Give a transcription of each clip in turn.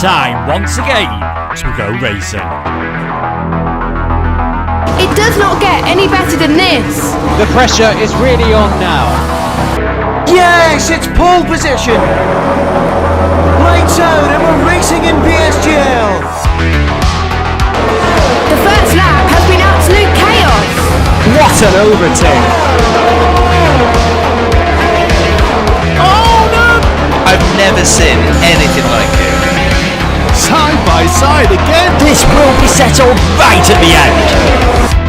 time once again to go racing. It does not get any better than this. The pressure is really on now. Yes, it's pole position. Lights out and we're racing in PSGL. The first lap has been absolute chaos. What an overtake. Oh no! I've never seen anything like it. Side by side again. This will be settled right at the end.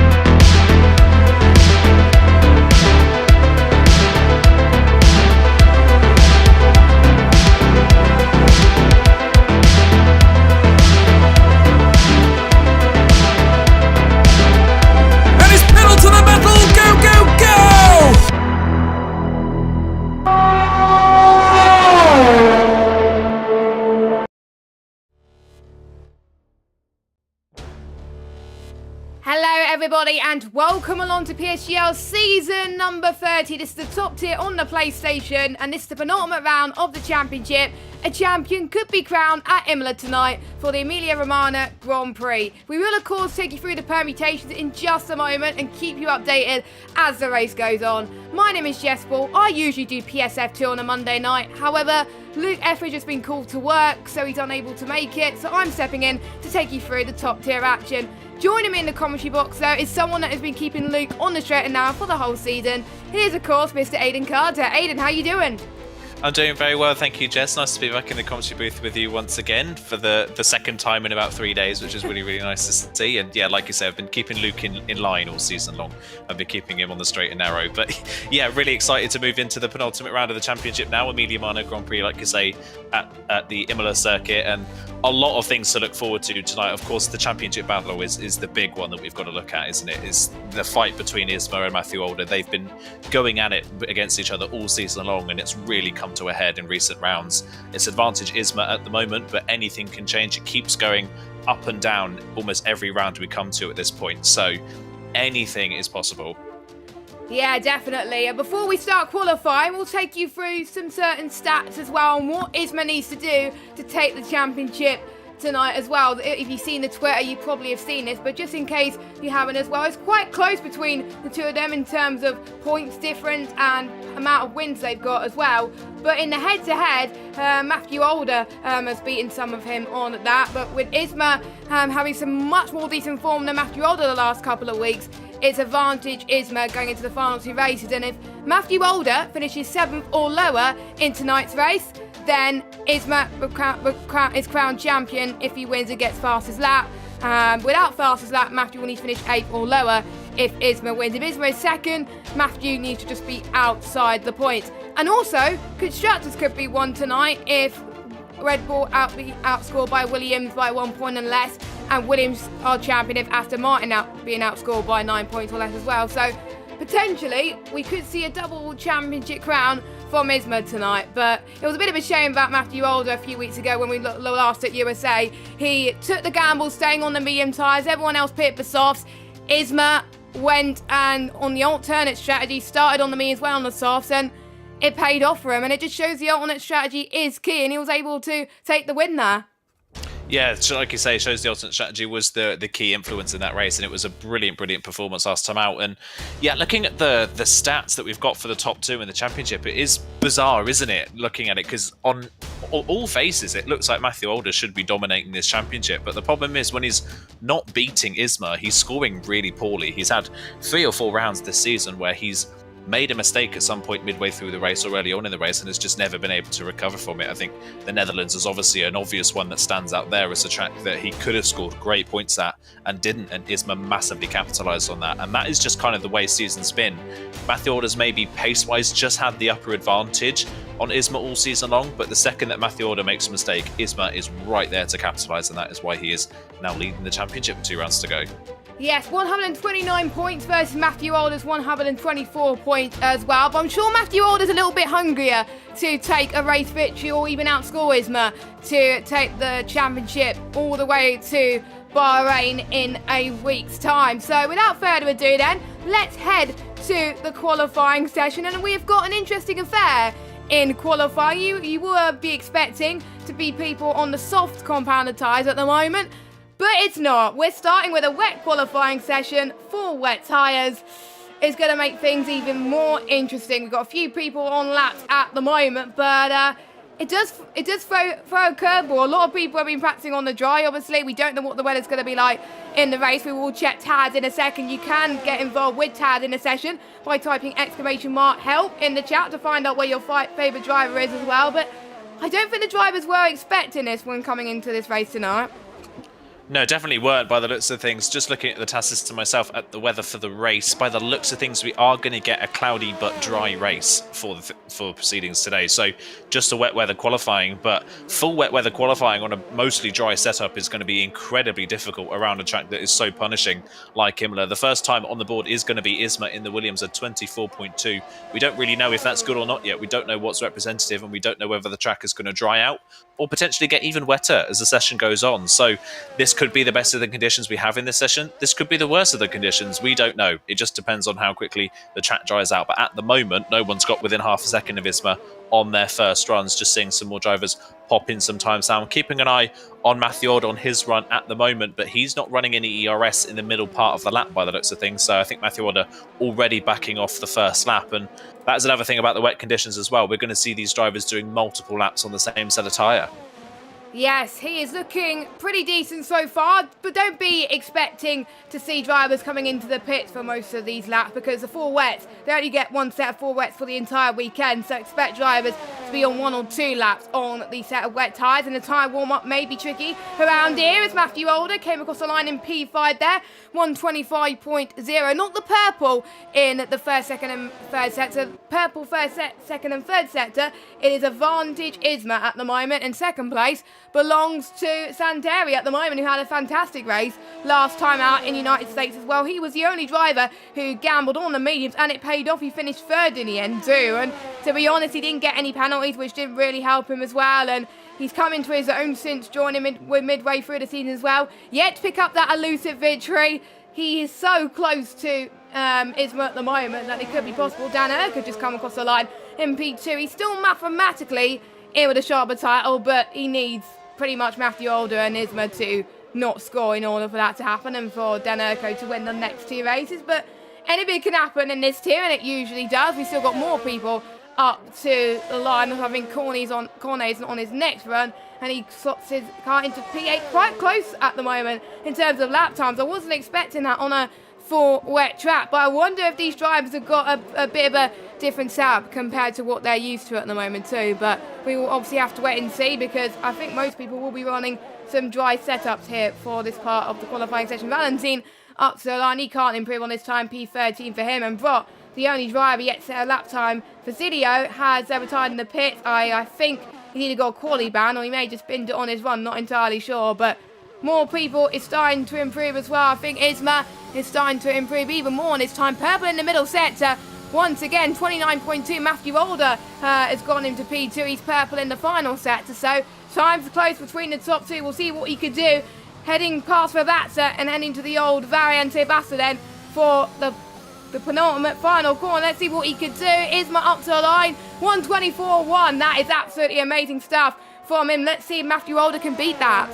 Everybody, and welcome along to PSGL season number 30. This is the top tier on the PlayStation, and this is the penultimate round of the championship. A champion could be crowned at Imola tonight for the Emilia-Romagna Grand Prix. We will of course take you through the permutations in just a moment and keep you updated as the race goes on. My name is Jess Ball. I usually do PSF2 on a Monday night. However, Luke Etheridge has been called to work, so he's unable to make it, so I'm stepping in to take you through the top tier action. Joining me in the commentary box, though, is someone that has been keeping Luke on the straight and narrow for the whole season. Here's, of course, Mr. Aidan Carter. Aidan, how you doing? I'm doing very well, thank you, Jess. Nice to be back in the commentary booth with you once again for the second time in about 3 days, which is really, really nice to see. And yeah, like you say, I've been keeping Luke in line all season long. I've been keeping him on the straight and narrow. But yeah, really excited to move into the penultimate round of the championship now, Emilia-Romagna Grand Prix, like you say, at the Imola circuit. And a lot of things to look forward to tonight. Of course, the championship battle is the big one that we've got to look at, isn't it? Is the fight between Isma and Matthew Older. They've been going at it against each other all season long, and it's really come to a head in recent rounds. It's advantage Isma at the moment, but anything can change. It keeps going up and down almost every round we come to at this point, so anything is possible. Yeah, definitely. And before we start qualifying, we'll take you through some certain stats as well on what Isma needs to do to take the championship tonight as well. If you've seen the Twitter, you probably have seen this, but just in case you haven't as well, it's quite close between the two of them in terms of points difference and amount of wins they've got as well. But in the head-to-head, Matthew Older has beaten some of him on that, but with Isma having some much more decent form than Matthew Older the last couple of weeks, it's advantage Isma going into the final two races. And if Matthew Older finishes 7th or lower in tonight's race, then Isma is crowned champion if he wins and gets fastest lap. Without fastest lap, Matthew will need to finish 8th or lower if Isma wins. If Isma is second, Matthew needs to just be outside the points. And also, constructors could be won tonight if Red Bull be outscored by Williams by 1 point and less, and Williams are champion if Aston Martin being outscored by 9 points or less as well. So potentially we could see a double championship crown from Isma tonight, but it was a bit of a shame about Matthew Older a few weeks ago when we last at USA. He took the gamble staying on the medium tyres, everyone else picked the softs. Isma went and on the alternate strategy, started on the mediums, went on the softs, and it paid off for him, and it just shows the alternate strategy is key, and he was able to take the win there. Yeah, like you say, it shows the alternate strategy was the key influence in that race, and it was a brilliant performance last time out. And yeah, looking at the stats that we've got for the top two in the championship, it is bizarre, isn't it? Looking at it, because on all faces, it looks like Matthew Older should be dominating this championship. But the problem is when he's not beating Isma, he's scoring really poorly. He's had 3 or 4 rounds this season where he's made a mistake at some point midway through the race or early on in the race and has just never been able to recover from it. I think the Netherlands is obviously an obvious one that stands out there as a track that he could have scored great points at and didn't, and Isma massively capitalised on that. And that is just kind of the way season's been. Matthew Older's maybe pace-wise just had the upper advantage on Isma all season long, but the second that Matthew Older makes a mistake, Isma is right there to capitalise, and that is why he is now leading the championship with 2 rounds to go. Yes, 129 points versus Matthew Older's 124 points as well. But I'm sure Matthew Older's a little bit hungrier to take a race victory or even outscore Isma to take the championship all the way to Bahrain in a week's time. So without further ado then, let's head to the qualifying session. And we've got an interesting affair in qualifying. You will be expecting to be people on the soft compounded tyres at the moment, but it's not. We're starting with a wet qualifying session for wet tyres. It's going to make things even more interesting. We've got a few people on laps at the moment, but it does throw a curveball. A lot of people have been practicing on the dry, obviously. We don't know what the weather's going to be like in the race. We will check TAD in a second. You can get involved with TAD in a session by typing !help in the chat to find out where your favourite driver is as well. But I don't think the drivers were expecting this when coming into this race tonight. No, definitely weren't by the looks of things. Just looking at the task system myself at the weather for the race, by the looks of things, we are going to get a cloudy but dry race for proceedings today. So just a wet weather qualifying, but full wet weather qualifying on a mostly dry setup is going to be incredibly difficult around a track that is so punishing like Imola. The first time on the board is going to be Isma in the Williams at 24.2. We don't really know if that's good or not yet. We don't know what's representative, and we don't know whether the track is going to dry out or potentially get even wetter as the session goes on. So this could be the best of the conditions we have in this session. This could be the worst of the conditions. We don't know. It just depends on how quickly the track dries out. But at the moment, no one's got within half a second of Isma on their first runs. Just seeing some more drivers pop in some times down. Keeping an eye on Matthew Ord on his run at the moment, but he's not running any ERS in the middle part of the lap by the looks of things. So I think Matthew Ord already backing off the first lap. And that's another thing about the wet conditions as well. We're going to see these drivers doing multiple laps on the same set of tyre. Yes, he is looking pretty decent so far, but don't be expecting to see drivers coming into the pits for most of these laps, because the four wets, they only get one set of four wets for the entire weekend, so expect drivers to be on 1 or 2 laps on the set of wet tyres, and the tyre warm-up may be tricky around here as Matthew Older came across the line in P5 there, 125.0, not the purple in the first, second and third sector, purple first, second and third sector, it is Advantage Isma at the moment, in second place belongs to Santeri at the moment, who had a fantastic race last time out in the United States as well. He was the only driver who gambled on the mediums, and it paid off. He finished third in the end too, and to be honest, he didn't get any penalties, which didn't really help him as well, and he's come into his own since joining midway through the season as well. Yet to pick up that elusive victory. He is so close to Isma at the moment that it could be possible. Dan could just come across the line in P2. He's still mathematically in with a sharper title, but he needs pretty much Matthew Older and Isma to not score in order for that to happen, and for Dan Urko to win the next 2 races. But anything can happen in this tier, and it usually does. We've still got more people up to the line. I think Corney's on his next run, and he slots his car into P8 quite close at the moment in terms of lap times. I wasn't expecting that on a full wet track, but I wonder if these drivers have got a bit of a different setup compared to what they're used to at the moment too. But we will obviously have to wait and see, because I think most people will be running some dry setups here for this part of the qualifying session. Valentine up to the line, he can't improve on his time, P13 for him, and Brott, the only driver yet to set a lap time for Zidio, has retired in the pits. I think he's either got a quali ban or he may just binned it on his run, not entirely sure, but more people is starting to improve as well. I think Isma is starting to improve even more on his time. Purple in the middle sector. Once again, 29.2. Matthew Older has gone into P2. He's purple in the final sector. So times are close between the top 2. We'll see what he could do. Heading past Ravazza and heading to the old Variante Bassa then for the penultimate final corner. Let's see what he could do. Isma up to the line. 124.1. That is absolutely amazing stuff from him. Let's see if Matthew Older can beat that.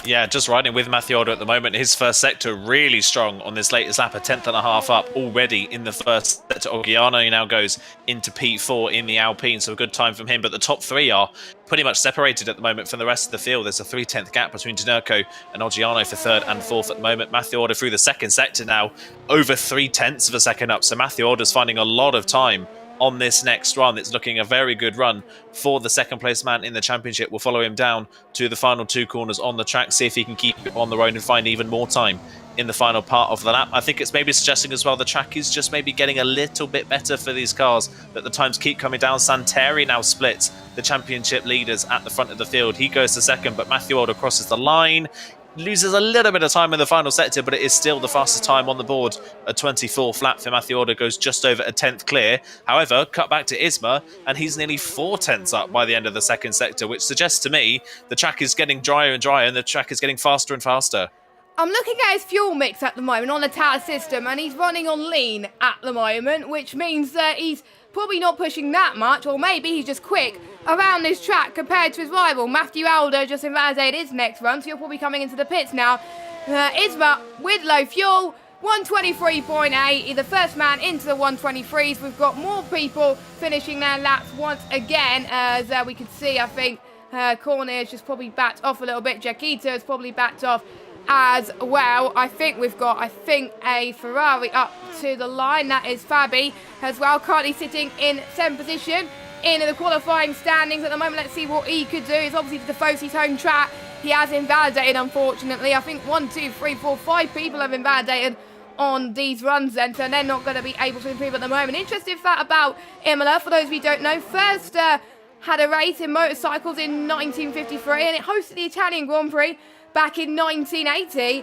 Yeah, just riding with Matthew Older at the moment. His first sector really strong on this latest lap, a 10th and a half up already in the first sector. Oggiano now goes into P4 in the Alpine, so a good time from him. But the top 3 are pretty much separated at the moment from the rest of the field. There's a 3/10 gap between Denurco and Oggiano for 3rd and 4th at the moment. Matthew Older through the second sector now, over 3/10 of a second up. So Matthew Older's finding a lot of time on this next run. It's looking a very good run for the second place man in the championship. We'll follow him down to the final 2 corners on the track, see if he can keep it on the road and find even more time in the final part of the lap. I think it's maybe suggesting as well the track is just maybe getting a little bit better for these cars, that the times keep coming down. Santeri now splits the championship leaders at the front of the field. He goes to second, but Matthew Older crosses the line. Loses a little bit of time in the final sector, but it is still the fastest time on the board. A 24th lap for Matthew Older, goes just over a 10th clear. However, cut back to Isma, and he's nearly 4/10 up by the end of the second sector, which suggests to me the track is getting drier and drier, and the track is getting faster and faster. I'm looking at his fuel mix at the moment on the tower system, and he's running on lean at the moment, which means that he's probably not pushing that much, or maybe he's just quick around this track compared to his rival. Matthew Alder just invalidated his next run, so he'll probably coming into the pits now. Isma with low fuel, 123.8, he's the first man into the 123s. We've got more people finishing their laps once again, as we can see, I think Cornet has just probably backed off a little bit. Jaquita has probably backed off as well. I think we've got, a Ferrari up to the line. That is Fabi as well, currently sitting in 7th position in the qualifying standings at the moment. Let's see what he could do. It's obviously the Tifosi's home track. He has invalidated, unfortunately. I think 1, 2, 3, 4, 5 people have invalidated on these runs then, so they're not going to be able to improve at the moment. Interesting fact about Imola, for those of you who don't know, first had a race in motorcycles in 1953, and it hosted the Italian Grand Prix back in 1980,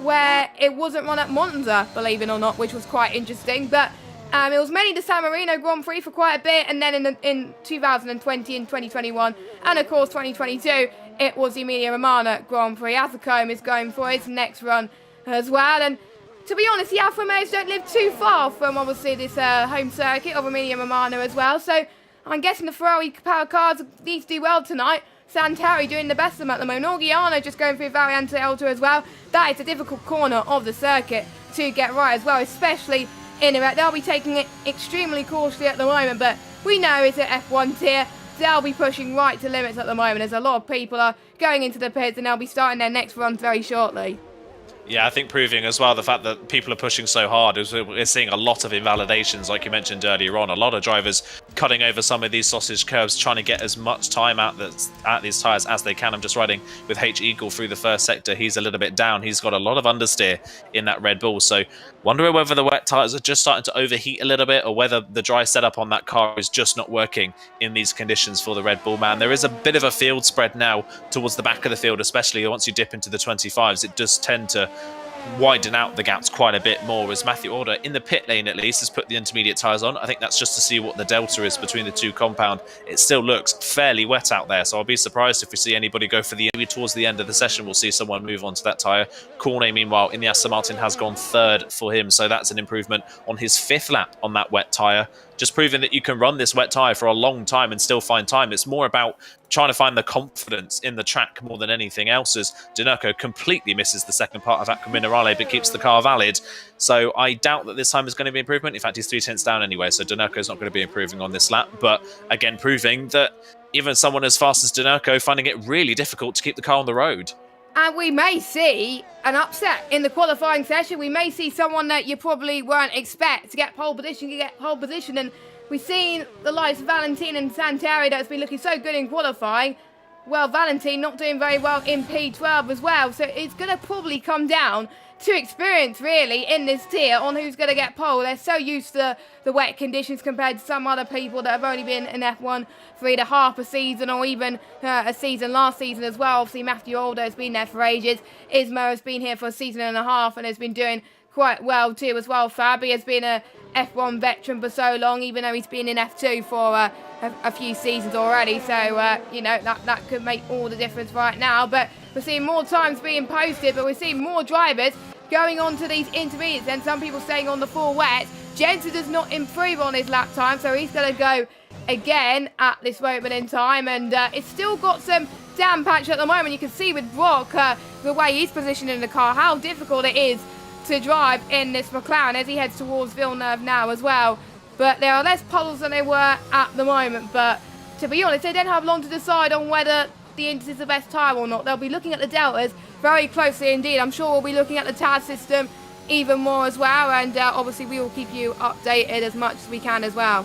where it wasn't run at Monza, believe it or not, which was quite interesting. But it was mainly the San Marino Grand Prix for quite a bit, and then in 2020 and 2021, and of course 2022, it was the Emilia-Romagna Grand Prix. Azzacombe is going for his next run as well. And to be honest, the Alfa Romeos don't live too far from, obviously, this home circuit of Emilia-Romagna as well. So I'm guessing the Ferrari power cars need to do well tonight. Santari doing the best of them at the moment. Orgiano just going through Variante Alto as well. That is a difficult corner of the circuit to get right as well, especially in Iraq. They'll be taking it extremely cautiously at the moment, but we know it's an F1 tier. They'll be pushing right to limits at the moment, as a lot of people are going into the pits, and they'll be starting their next runs very shortly. Yeah, I think proving as well the fact that people are pushing so hard is we're seeing a lot of invalidations, like you mentioned earlier on. A lot of drivers cutting over some of these sausage curves, trying to get as much time out these tyres as they can. I'm just riding with H Eagle through the first sector. He's a little bit down. He's got a lot of understeer in that Red Bull. So wondering whether the wet tyres are just starting to overheat a little bit, or whether the dry setup on that car is just not working in these conditions for the Red Bull man. There is a bit of a field spread now towards the back of the field, especially once you dip into the 25s. It does tend to widen out the gaps quite a bit more, as Matthew Alder in the pit lane at least has put the intermediate tyres on. I think that's just to see what the delta is between the two compound. It still looks fairly wet out there, so I'll be surprised if we see anybody go for maybe towards the end of the session we'll see someone move on to that tyre. Cornet, meanwhile, in the Aston Martin has gone 3rd for him, so that's an improvement on his 5th lap on that wet tyre. Just proving that you can run this wet tyre for a long time and still find time. It's more about trying to find the confidence in the track more than anything else, as Denerco completely misses the second part of Aqua Minerale but keeps the car valid. So I doubt that this time is going to be improvement. In fact, he's 3 tenths down anyway, so Denerco is not going to be improving on this lap. But again, proving that even someone as fast as Denerco finding it really difficult to keep the car on the road. And we may see an upset in the qualifying session. We may see someone that you probably weren't expect to get pole position, And we've seen the likes of Valentin and Santari that's been looking so good in qualifying. Well, Valentin not doing very well in P12 as well. So it's going to probably come down to experience, really, in this tier on who's going to get pole. They're so used to the wet conditions compared to some other people that have only been in F1 for either half a season or even a season last season as well. Obviously, Matthew Alder has been there for ages. Ismo has been here for a season and a half and has been doing quite well too as well. Fabi has been a F1 veteran for so long, even though he's been in F2 for a few seasons already. So, you know, that could make all the difference right now. But we're seeing more times being posted, but we're seeing more drivers going on to these intermediates, and some people staying on the full wet. Jensen does not improve on his lap time, so he's going to go again at this moment in time. And it's still got some damp patch at the moment. You can see with Brock, the way he's positioned in the car, how difficult it is to drive in this McLaren as he heads towards Villeneuve now as well. But there are less puddles than there were at the moment. But to be honest, they don't have long to decide on whether the Indus is the best tyre or not. They'll be looking at the deltas very closely indeed. I'm sure we'll be looking at the TAS system even more as well, and obviously we will keep you updated as much as we can as well.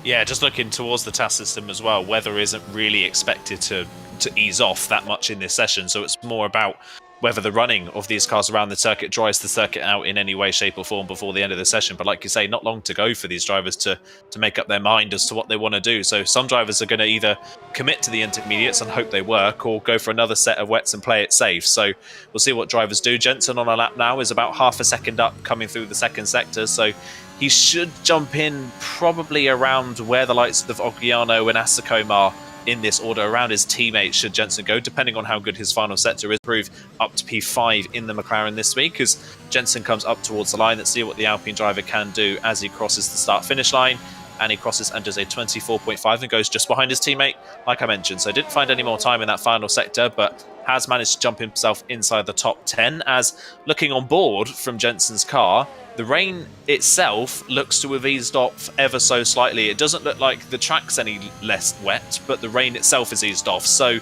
Yeah, just looking towards the TAS system as well, weather isn't really expected to ease off that much in this session, so it's more about whether the running of these cars around the circuit dries the circuit out in any way, shape or form before the end of the session. But like you say, not long to go for these drivers to make up their mind as to what they want to do. So some drivers are going to either commit to the intermediates and hope they work, or go for another set of wets and play it safe. So we'll see what drivers do. Jensen on a lap now is about half a second up coming through the second sector. So he should jump in probably around where the likes of Oggiano and Asacombe are in this order around his teammates should Jensen go, depending on how good his final sector is, prove up to P5 in the McLaren this week, as Jensen comes up towards the line. Let's see what the Alpine driver can do as he crosses the start-finish line. And he crosses and does a 24.5 and goes just behind his teammate, like I mentioned. So didn't find any more time in that final sector, but has managed to jump himself inside the top 10, as looking on board from Jensen's car, the rain itself looks to have eased off ever so slightly. It doesn't look like the track's any less wet, but the rain itself has eased off. So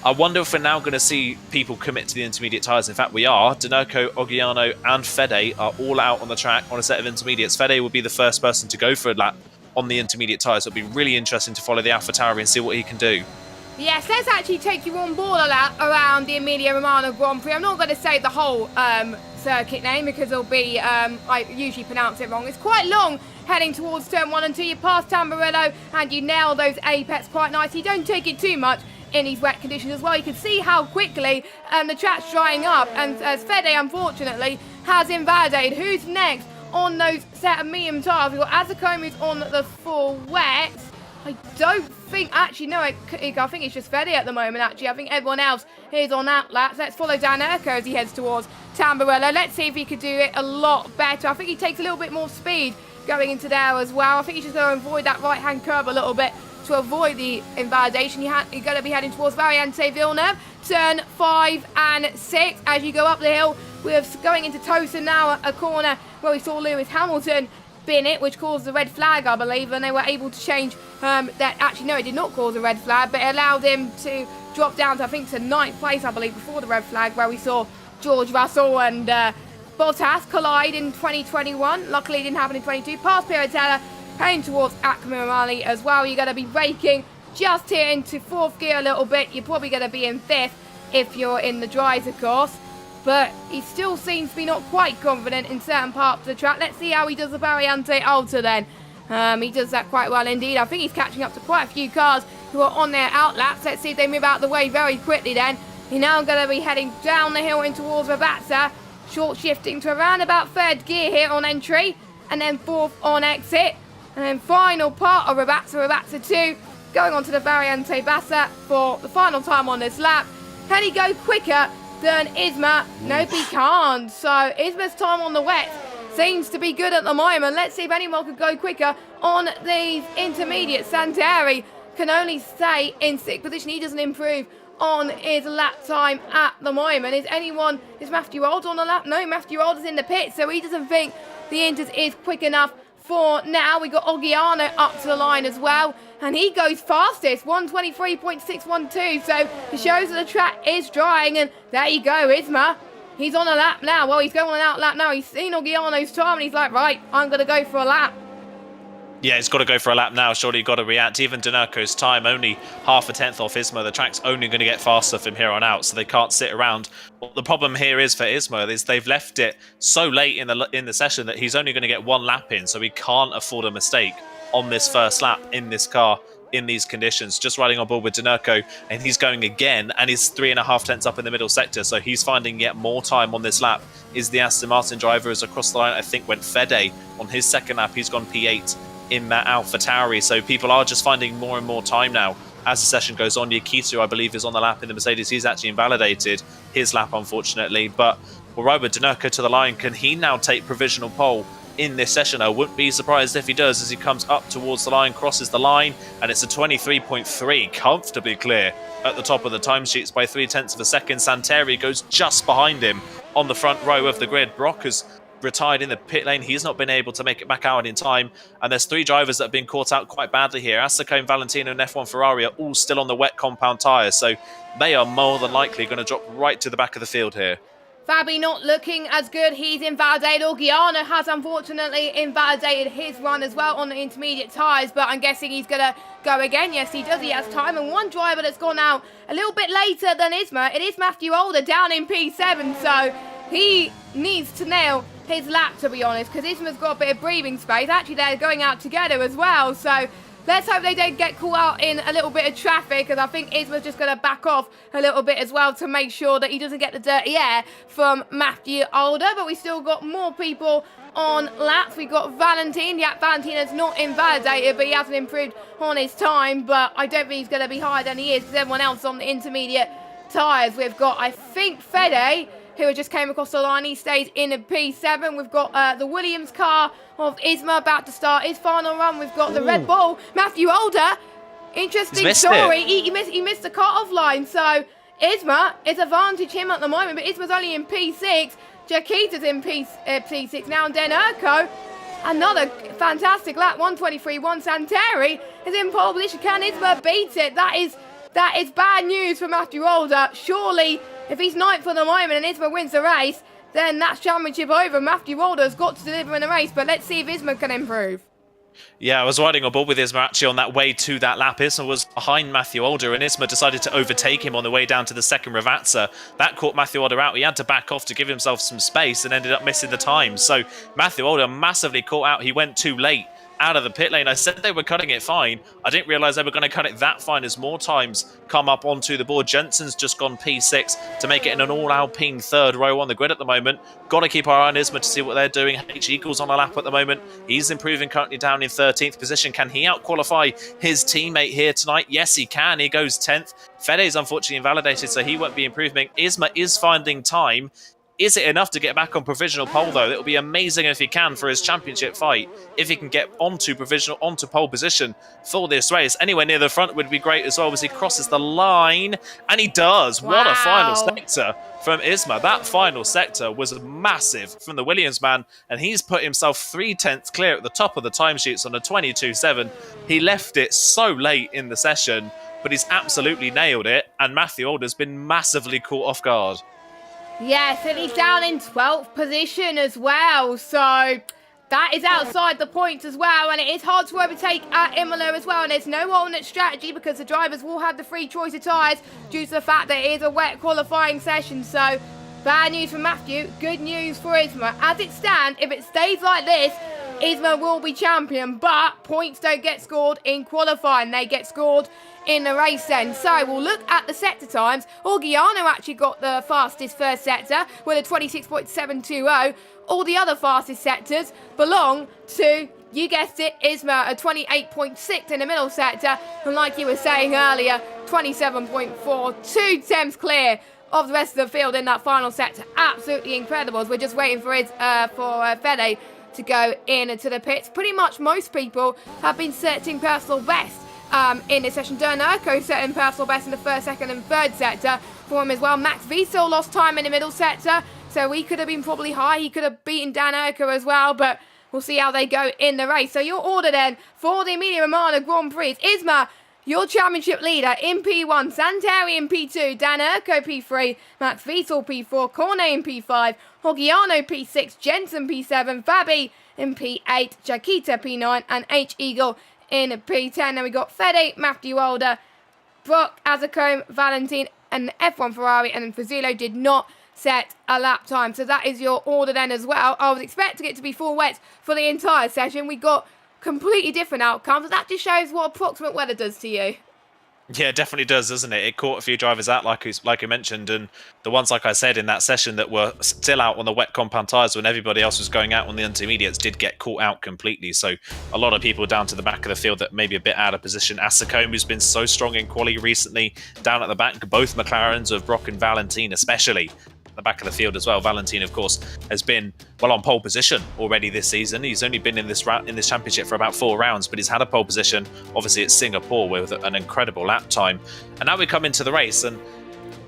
I wonder if we're now going to see people commit to the intermediate tyres. In fact, we are. Dinerco, Oggiano and Fede are all out on the track on a set of intermediates. Fede will be the first person to go for a lap on the intermediate tyres. It'll be really interesting to follow the AlphaTauri and see what he can do. Yes, let's actually take you on board a lap around the Emilia Romagna Grand Prix. I'm not going to say the whole circuit name because it'll be, I usually pronounce it wrong. It's quite long heading towards turn 1 and 2. You pass Tamburello and you nail those apex quite nicely. Don't take it too much in these wet conditions as well. You can see how quickly the track's drying up, and as Fede unfortunately has invalidated. Who's next on those set of medium tyres? We've got Azuko, who's on the full wet. I don't think, actually, no, I think it's just Fede at the moment, actually. I think everyone else is on outlets. Let's follow Dan Urco as he heads towards Tamburello. Let's see if he could do it a lot better. I think he takes a little bit more speed going into there as well. I think he's just going to avoid that right-hand curve a little bit to avoid the invalidation. You're going to be heading towards Variante Villeneuve. Turn 5 and 6 as you go up the hill. We're going into Tosa now, a corner where we saw Lewis Hamilton bin it, which caused the red flag, I believe, and they were able to change that. Actually, no, it did not cause a red flag, but it allowed him to drop down to, I think, to 9th place, I believe, before the red flag, where we saw George Russell and Bottas collide in 2021. Luckily, it didn't happen in 22. Past Piratella, heading towards Akmaramali as well. You're going to be braking just here into 4th gear a little bit. You're probably going to be in 5th if you're in the dries, of course. But he still seems to be not quite confident in certain parts of the track. Let's see how he does the Variante Alta then. He does that quite well indeed. I think he's catching up to quite a few cars who are on their outlaps. Let's see if they move out of the way very quickly then. He's now going to be heading down the hill in towards Ravazza. Short shifting to around about 3rd gear here on entry. And then 4th on exit. And then final part of Ravazza 2. Going on to the Variante Bassa for the final time on this lap. Can he go quicker than Isma? Nope, he can't. So Isma's time on the wet seems to be good at the moment. Let's see if anyone could go quicker on these intermediate. Santeri can only stay in 6th position. He doesn't improve on his lap time at the moment. Is Matthew Old on the lap? No, Matthew Old is in the pit, so he doesn't think the Inters is quick enough for now. We got Oggiano up to the line as well, and he goes fastest, 123.612, so it shows that the track is drying, and there you go, Isma. He's on a lap now. Well, he's going on an out lap now. He's seen Oggiano's time, and he's like, right, I'm going to go for a lap. Yeah, he's got to go for a lap now. Surely you've got to react. Even Dinerco's time, only half a tenth off Isma. The track's only going to get faster from here on out, so they can't sit around. What the problem here is for Isma is they've left it so late in the session that he's only going to get 1 lap in, so he can't afford a mistake on this first lap in this car in these conditions. Just riding on board with Dinerco, and he's going again, and he's 3.5 tenths up in the middle sector, so he's finding yet more time on this lap. Is the Aston Martin driver is across the line. I think went Fede on his second lap. He's gone P8 in that AlphaTauri, so people are just finding more and more time now as the session goes on. Yakitu, I believe, is on the lap in the Mercedes. He's actually invalidated his lap, unfortunately, but we'll ride with Dinerco to the line. Can he now take provisional pole in this session? I wouldn't be surprised if he does, as he comes up towards the line, crosses the line, and it's a 23.3, comfortably clear at the top of the timesheets by 0.3 of a second. Santeri goes just behind him on the front row of the grid. Brock has retired in the pit lane. He's not been able to make it back out in time, and there's 3 drivers that have been caught out quite badly here. Asako, Valentino and F1 Ferrari are all still on the wet compound tyres, so they are more than likely going to drop right to the back of the field here. Fabi not looking as good. He's invalidated. Oggiano has unfortunately invalidated his run as well on the intermediate tyres, but I'm guessing he's going to go again. Yes, he does. He has time. And one driver that's gone out a little bit later than Isma, it is Matthew Older down in P7, so he needs to nail his lap, to be honest, because Isma's got a bit of breathing space. Actually, they're going out together as well, so let's hope they don't get caught out in a little bit of traffic, because I think Isma's just going to back off a little bit as well to make sure that he doesn't get the dirty air from Matthew Older. But we still got more people on laps. We've got Valentin. Yeah, Valentin is not invalidated, but he hasn't improved on his time. But I don't think he's going to be higher than he is, because everyone else on the intermediate tyres. We've got, I think, Fede, who just came across the line. He stays in a P7. We've got the Williams car of Isma about to start his final run. We've got the Red Bull, Matthew Older. Interesting story. He missed the cut-off line. So Isma is advantage him at the moment, but Isma's only in P6. Jaquita's in P6 now, and then Urko, another fantastic lap, 1:23.1. Santeri is in pole position. Can Isma beat it? That is bad news for Matthew Older. Surely, if he's ninth for the moment and Isma wins the race, then that's championship over. Matthew Older's got to deliver in the race, but let's see if Isma can improve. Yeah, I was riding on board with Isma actually on that way to that lap. Isma was behind Matthew Older, and Isma decided to overtake him on the way down to the second Ravazza. That caught Matthew Older out. He had to back off to give himself some space and ended up missing the time. So Matthew Older massively caught out. He went too late out of the pit lane. I said they were cutting it fine. I didn't realise they were going to cut it that fine as more times come up onto the board. Jensen's just gone P6 to make it in an all-Alpine third row on the grid at the moment. Got to keep our eye on Isma to see what they're doing. H Eagles on a lap at the moment. He's improving, currently down in 13th position. Can he out-qualify his teammate here tonight? Yes, he can. He goes 10th. Fede is unfortunately invalidated, so he won't be improving. Isma is finding time. Is it enough to get back on provisional pole, though? It will be amazing if he can for his championship fight. If he can get onto pole position for this race. Anywhere near the front would be great as well as he crosses the line. And he does. Wow. What a final sector from Isma. That final sector was massive from the Williams man. And he's put himself 3/10 clear at the top of the timesheets on a 22.7. He left it so late in the session, but he's absolutely nailed it. And Matthew Older's been massively caught off guard. Yes, and he's down in 12th position as well, so that is outside the points as well, and it is hard to overtake at Imola as well, and there's no alternate strategy because the drivers will have the free choice of tyres due to the fact that it is a wet qualifying session. So bad news for Matthew, good news for Isma. As it stands, if it stays like this, Isma will be champion, but points don't get scored in qualifying, they get scored in the race then. So we'll look at the sector times. Orgiano actually got the fastest first sector with a 26.720. All the other fastest sectors belong to, you guessed it, Isma, a 28.6 in the middle sector. And like you were saying earlier, 27.4, 2 temps clear of the rest of the field in that final sector. Absolutely incredible. As we're just waiting for Fede to go into the pits. Pretty much most people have been setting personal best in this session. Dernurko setting personal best in the first, second and third sector for him as well. Max Wiesel lost time in the middle sector, so he could have been probably high. He could have beaten Dernurko as well, but we'll see how they go in the race. So your order then for the Emilia-Romagna Grand Prix is Isma, your championship leader, in P1, Santeri in P2, Dernurko P3, Max Wiesel P4, Cornet in P5, Hoggiano P6, Jensen P7, Fabi in P8, Jaquita P9, and H Eagle in P10. Then we got Fede, Matthew Older, Brock, Azacombe, Valentin, and F1 Ferrari, and then Fazilo did not set a lap time. So that is your order then as well. I was expecting it to be full wet for the entire session. We got completely different outcomes. That just shows what approximate weather does to you. Yeah, it definitely does, doesn't it? It caught a few drivers out, like I mentioned, and the ones, like I said, in that session that were still out on the wet compound tyres when everybody else was going out on the intermediates did get caught out completely. So a lot of people down to the back of the field that may be a bit out of position. Azacombe, who's been so strong in quali recently, down at the back. Both McLarens of Brock and Valentin especially the back of the field as well. Valentin, of course, has been well on pole position already this season. He's only been in this championship for about 4 rounds, but he's had a pole position, obviously, at Singapore with an incredible lap time. And now we come into the race, and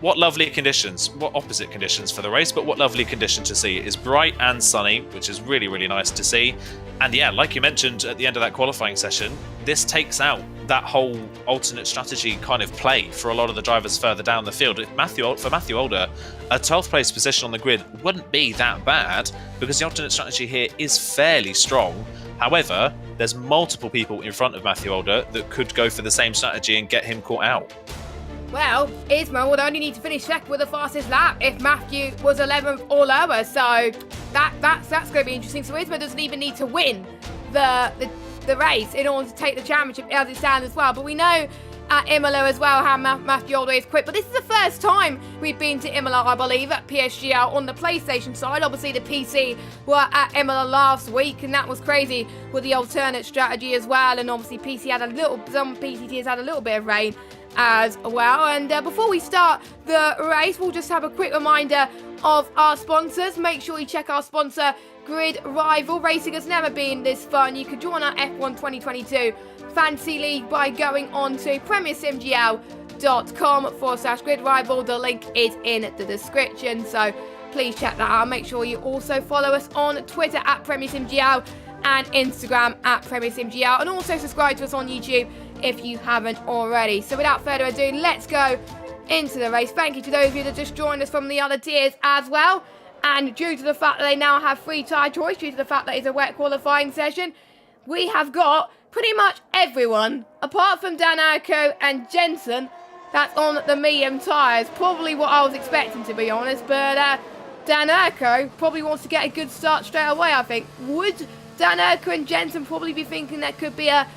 what lovely conditions, what opposite conditions for the race, but what lovely condition to see. It is bright and sunny, which is really, really nice to see. And yeah, like you mentioned at the end of that qualifying session, this takes out that whole alternate strategy kind of play for a lot of the drivers further down the field. For Matthew Older, a 12th place position on the grid wouldn't be that bad because the alternate strategy here is fairly strong. However, there's multiple people in front of Matthew Older that could go for the same strategy and get him caught out. Well, Isma would only need to finish second with the fastest lap if Matthew was 11th or lower, so that's going to be interesting. So Isma doesn't even need to win the the race in order to take the championship as it stands as well. But we know at Imola as well how Matthew always quit. But this is the first time we've been to Imola, I believe, at PSGL on the PlayStation side. Obviously, the PC were at Imola last week, and that was crazy with the alternate strategy as well. And obviously, some PCTs had a little bit of rain as well. And before we start the race, we'll just have a quick reminder of our sponsors. Make sure you check our sponsor, Grid Rival. Racing has never been this fun. You can join our F1 2022 Fantasy League by going on to premiersimgl.com/Grid Rival. The link is in the description, so please check that out. Make sure you also follow us on Twitter at premiersimgl and Instagram at premiersimgl, and also subscribe to us on YouTube if you haven't already. So without further ado, let's go into the race. Thank you to those of you that just joined us from the other tiers as well. And due to the fact that they now have free tyre choice, due to the fact that it's a wet qualifying session, we have got pretty much everyone, apart from Dan Arco and Jensen, that's on the medium tyres. Probably what I was expecting, to be honest. But Dan Arco probably wants to get a good start straight away, I think. Would Dan Arco and Jensen probably be thinking there could be an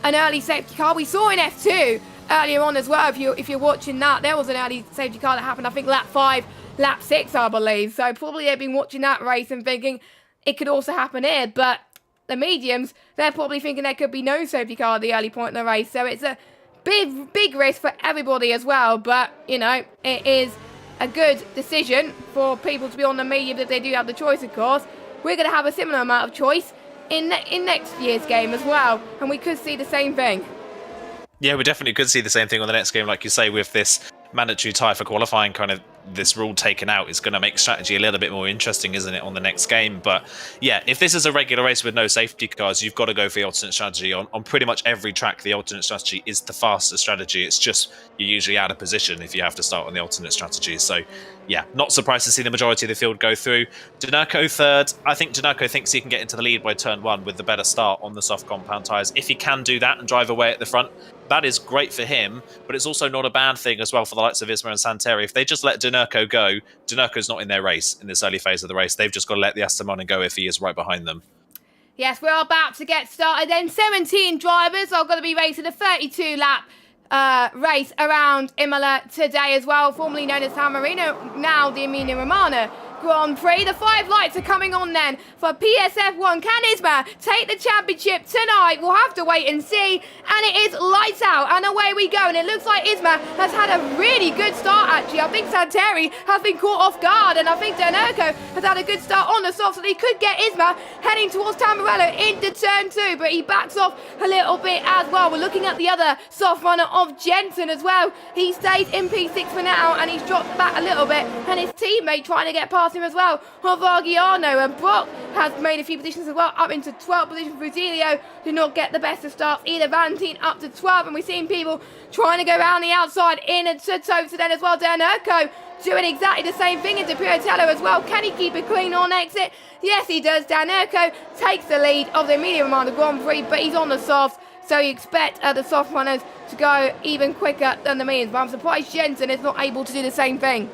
early safety car? We saw in F2 earlier on as well, if you're watching that, there was an early safety car that happened, I think, lap 5, lap 6, I believe. So probably they've been watching that race and thinking it could also happen here. But the mediums, they're probably thinking there could be no safety car at the early point in the race. So it's a big risk for everybody as well. But, you know, it is a good decision for people to be on the medium if they do have the choice, of course. We're going to have a similar amount of choice in next year's game as well. And we could see the same thing. Yeah, we definitely could see the same thing on the next game, like you say, with this mandatory tyre for qualifying, kind of this rule taken out. Is going to make strategy a little bit more interesting, isn't it, on the next game? But yeah, if this is a regular race with no safety cars, you've got to go for the alternate strategy. On pretty much every track, the alternate strategy is the faster strategy. It's just you're usually out of position if you have to start on the alternate strategy. So yeah, not surprised to see the majority of the field go through. Denarco third. I think Denarco thinks he can get into the lead by turn 1 with the better start on the soft compound tyres. If he can do that and drive away at the front, that is great for him, but it's also not a bad thing as well for the likes of Isma and Santeri. If they just let Denarco go, Denarco's not in their race in this early phase of the race. They've just got to let the Aston Martin go if he is right behind them. Yes, we're about to get started then. 17 drivers are going to be racing a 32-lap race around Imola today as well, formerly known as San Marino, now the Emilia-Romagna Grand Prix. The 5 lights are coming on then for PSF1. Can Isma take the championship tonight? We'll have to wait and see. And it is lights out and away we go. And it looks like Isma has had a really good start, actually. I think Santeri has been caught off guard, and I think Denarco has had a good start on the soft, so he could get Isma heading towards Tamburello into turn 2, but he backs off a little bit as well. We're looking at the other soft runner of Jensen as well. He stays in P6 for now, and he's dropped back a little bit, and his teammate trying to get past him as well, Vargiano, and Brock has made a few positions as well, up into 12th position. Fusilio did not get the best of starts either. Valentine up to 12th, and we've seen people trying to go around the outside in and to then as well. Denarco doing exactly the same thing into Piratello as well. Can he keep it clean on exit? Yes, he does. Denarco takes the lead of the Emilia-Romagna Grand Prix, but he's on the soft, so you expect the soft runners to go even quicker than the mediums. But I'm surprised Jensen is not able to do the same thing.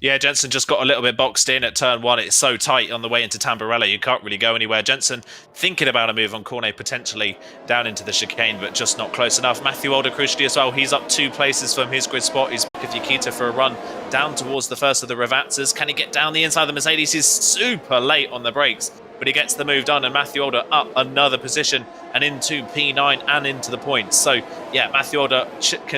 Yeah, Jensen just got a little bit boxed in at turn 1. It's so tight on the way into Tamburello, you can't really go anywhere. Jensen thinking about a move on Cornet, potentially down into the chicane, but just not close enough. Matthew Older crucially as well. He's up 2 places from his grid spot. He's back of Yukita for a run down towards the first of the Ravazzas. Can he get down the inside of the Mercedes? He's super late on the brakes, but he gets the move done, and Matthew Older up another position and into P9 and into the points. So yeah, Matthew Older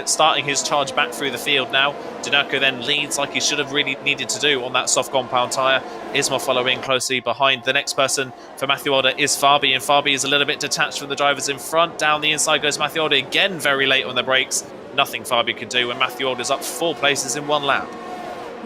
starting his charge back through the field now. Denarco then leads like he should have really needed to do on that soft compound tyre. Isma following closely behind. The next person for Matthew Older is Fabi, and Fabi is a little bit detached from the drivers in front. Down the inside goes Matthew Older, again very late on the brakes. Nothing Fabi could do, and Matthew Older's up 4 places in 1 lap.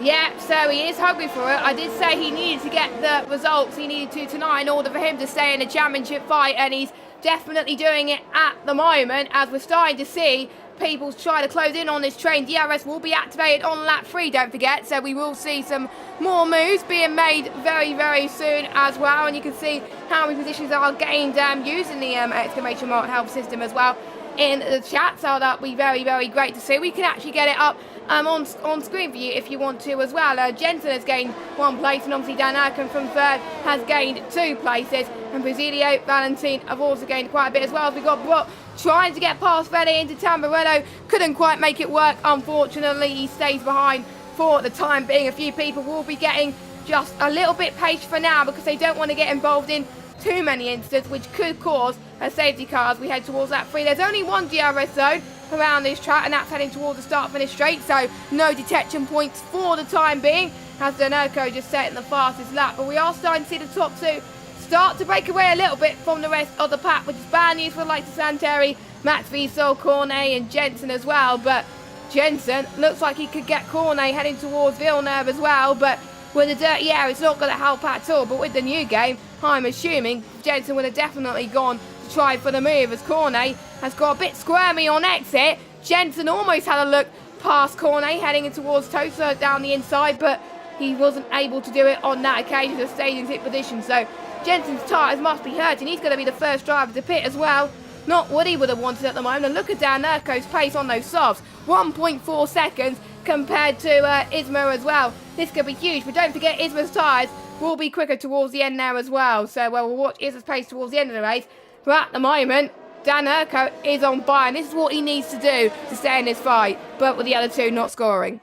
Yeah, so he is hungry for it. I did say he needed to get the results he needed to tonight in order for him to stay in the championship fight, and he's definitely doing it at the moment, as we're starting to see people try to close in on this train. DRS will be activated on lap 3, don't forget, so we will see some more moves being made very soon as well, and you can see how many positions are gained using the exclamation mark help system as well. in the chat, so that'll be very, very great to see. We can actually get it up on screen for you if you want to as well. Jensen has gained 1 place, and obviously Dan Aken from third has gained 2 places, and Basilio, Valentin have also gained quite a bit as well. We've got Brock trying to get past Fede into Tamburello, couldn't quite make it work. Unfortunately, he stays behind for the time being. A few people will be getting just a little bit patient for now because they don't want to get involved in too many incidents, which could cause a safety car as we head towards that 3. There's only 1 DRS zone around this track, and that's heading towards the start-finish straight, so no detection points for the time being, as Danerco just set in the fastest lap. But we are starting to see the top 2 start to break away a little bit from the rest of the pack, which is bad news for the likes of Santeri, Max Wiesel, Cornet and Jensen as well. But Jensen looks like he could get Cornet heading towards Villeneuve as well, but with the dirty air, it's not going to help at all. But with the new game, I'm assuming Jensen would have definitely gone to try for the move, as Cornet has got a bit squirmy on exit. Jensen almost had a look past Cornet heading in towards Tosa down the inside, but he wasn't able to do it on that occasion, to stay in pit position. So Jensen's tyres must be hurting. He's going to be the first driver to pit as well. Not what he would have wanted at the moment. And look at Dan Nerko's pace on those softs, 1.4 seconds compared to Isma as well. This could be huge, but don't forget Isma's tyres will be quicker towards the end now as well. So we'll watch Isma's pace towards the end of the race. But at the moment, Dan Nerko is on fire, and this is what he needs to do to stay in this fight. But with the other 2 not scoring.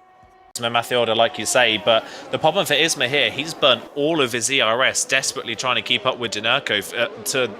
Mathiolda, like you say, but the problem for Isma here, he's burnt all of his ERS desperately trying to keep up with Danerco to,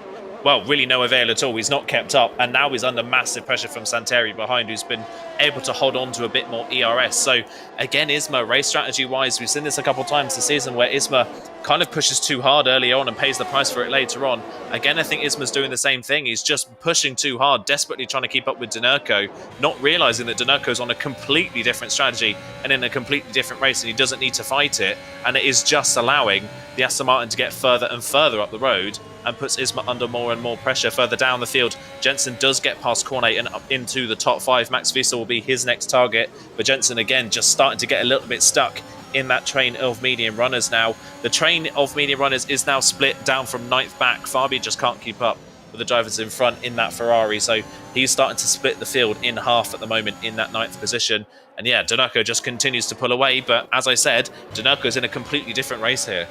well, really no avail at all. He's not kept up, and now he's under massive pressure from Santeri behind, who's been able to hold on to a bit more ERS. So again, Isma, race strategy wise, we've seen this a couple of times this season where Isma kind of pushes too hard early on and pays the price for it later on. Again, I think Isma's doing the same thing. He's just pushing too hard, desperately trying to keep up with Danerco, not realizing that Danerco's on a completely different strategy and in a completely different race, and he doesn't need to fight it. And it is just allowing the Aston Martin to get further and further up the road and puts Isma under more and more pressure further down the field. Jensen does get past Cornet and up into the top 5. Max Wiesel will be his next target, but Jensen again just starting to get a little bit stuck in that train of medium runners now. The train of medium runners is now split down from 9th back. Fabi just can't keep up with the drivers in front in that Ferrari, so he's starting to split the field in half at the moment in that 9th position. And yeah, Danerco just continues to pull away, but as I said, Danerco's in a completely different race here.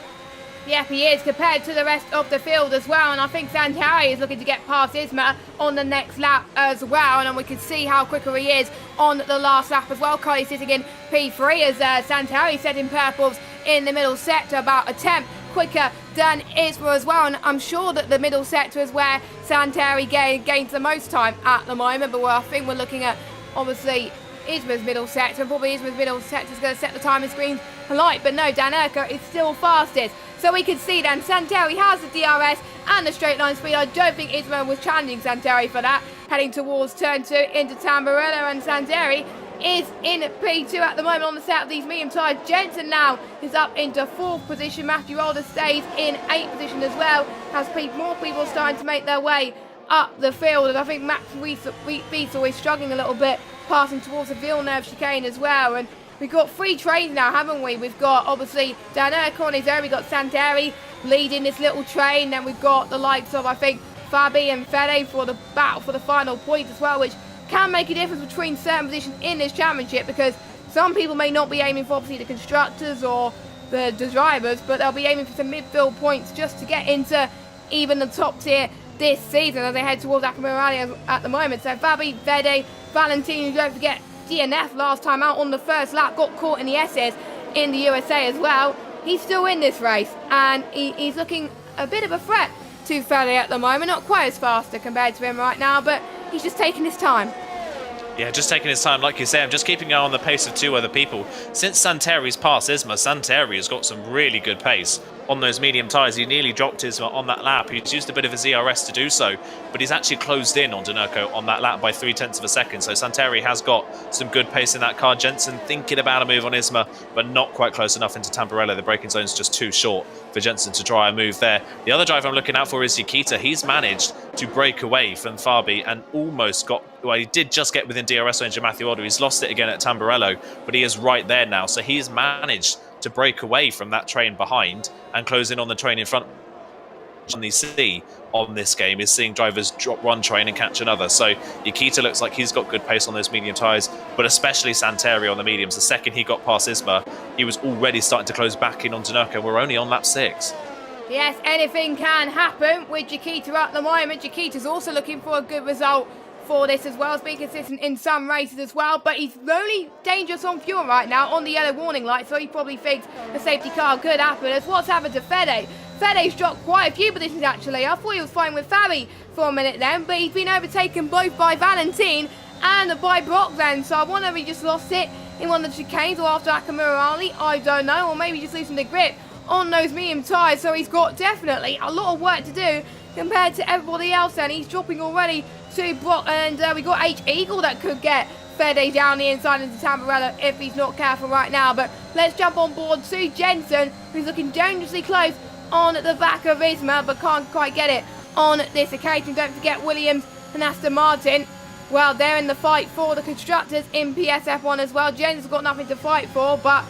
Yep, he is, compared to the rest of the field as well. And I think Santeri is looking to get past Isma on the next lap as well. And we can see how quicker he is on the last lap as well. Currently sitting in P3 as Santeri set in purples in the middle sector, about a tenth quicker than Isma as well. And I'm sure that the middle sector is where Santeri gains the most time at the moment. But I think we're looking at, obviously, Isma's middle sector. And probably Isma's middle sector is going to set the timing screen alight. But no, Danerco is still fastest. So we can see then Santeri has the DRS and the straight line speed. I don't think Isma was challenging Santeri for that. Heading towards turn 2 into Tamburello, and Santeri is in P2 at the moment on the set of these medium tyres. Jensen now is up into 4th position. Matthew Older stays in 8th position as well, as more people starting to make their way up the field. And I think Max Wiesel is struggling a little bit, passing towards the Villeneuve chicane as well. And we've got 3 trains now, haven't we? We've got, obviously, Danerco on his own. We've got Santeri leading this little train. Then we've got the likes of, I think, Fabi and Fede for the battle for the final point as well, which can make a difference between certain positions in this championship, because some people may not be aiming for, obviously, the constructors or the drivers, but they'll be aiming for some midfield points just to get into even the top tier this season as they head towards Acamorali at the moment. So Fabi, Fede, Valentino, don't forget, DNF last time out on the first lap, got caught in the SS in the USA as well. He's still in this race, and he's looking a bit of a threat to Fede at the moment. Not quite as faster compared to him right now, but he's just taking his time. Yeah, just taking his time. Like you say, I'm just keeping an eye on the pace of 2 other people. Since Santeri's passed Isma, Santeri has got some really good pace on those medium tyres. He nearly dropped Isma on that lap. He's used a bit of his ERS to do so, but he's actually closed in on Danerco on that lap by 0.3 of a second. So Santeri has got some good pace in that car. Jensen thinking about a move on Isma, but not quite close enough into Tamburello. The braking zone's just too short for Jensen to try a move there. The other driver I'm looking out for is Yukita. He's managed to break away from Fabi and almost got, well, he did just get within DRS range of Matthew Older. He's lost it again at Tamburello, but he is right there now. So he's managed to break away from that train behind and close in on the train in front. we see on this game is seeing drivers drop one train and catch another. So Nikita looks like he's got good pace on those medium tyres, but especially Santeri on the mediums. The second he got past Isma, he was already starting to close back in on Danerko. We're only on lap 6. Yes, anything can happen with Nikita at the moment. Nikita's also looking for a good result for this as well. He's been consistent in some races as well, but he's only dangerous on fuel right now on the yellow warning light, so he probably thinks a safety car could happen. As what's happened to Fede? Fede's dropped quite a few positions actually. I thought he was fine with Fabi for a minute then, but he's been overtaken both by Valentin and by Brock then, so I wonder if he just lost it in one of the chicanes or after Akamura Ali, I don't know, or maybe just loosened the grip on those medium tyres, so he's got definitely a lot of work to do compared to everybody else, and he's dropping already to Brock, and we got H Eagle that could get Fede down the inside into Tamburello if he's not careful right now. But let's jump on board to Jensen, who's looking dangerously close on the back of Isma, but can't quite get it on this occasion. Don't forget Williams and Aston Martin. Well, they're in the fight for the constructors in PSF1 as well. Jensen's got nothing to fight for, but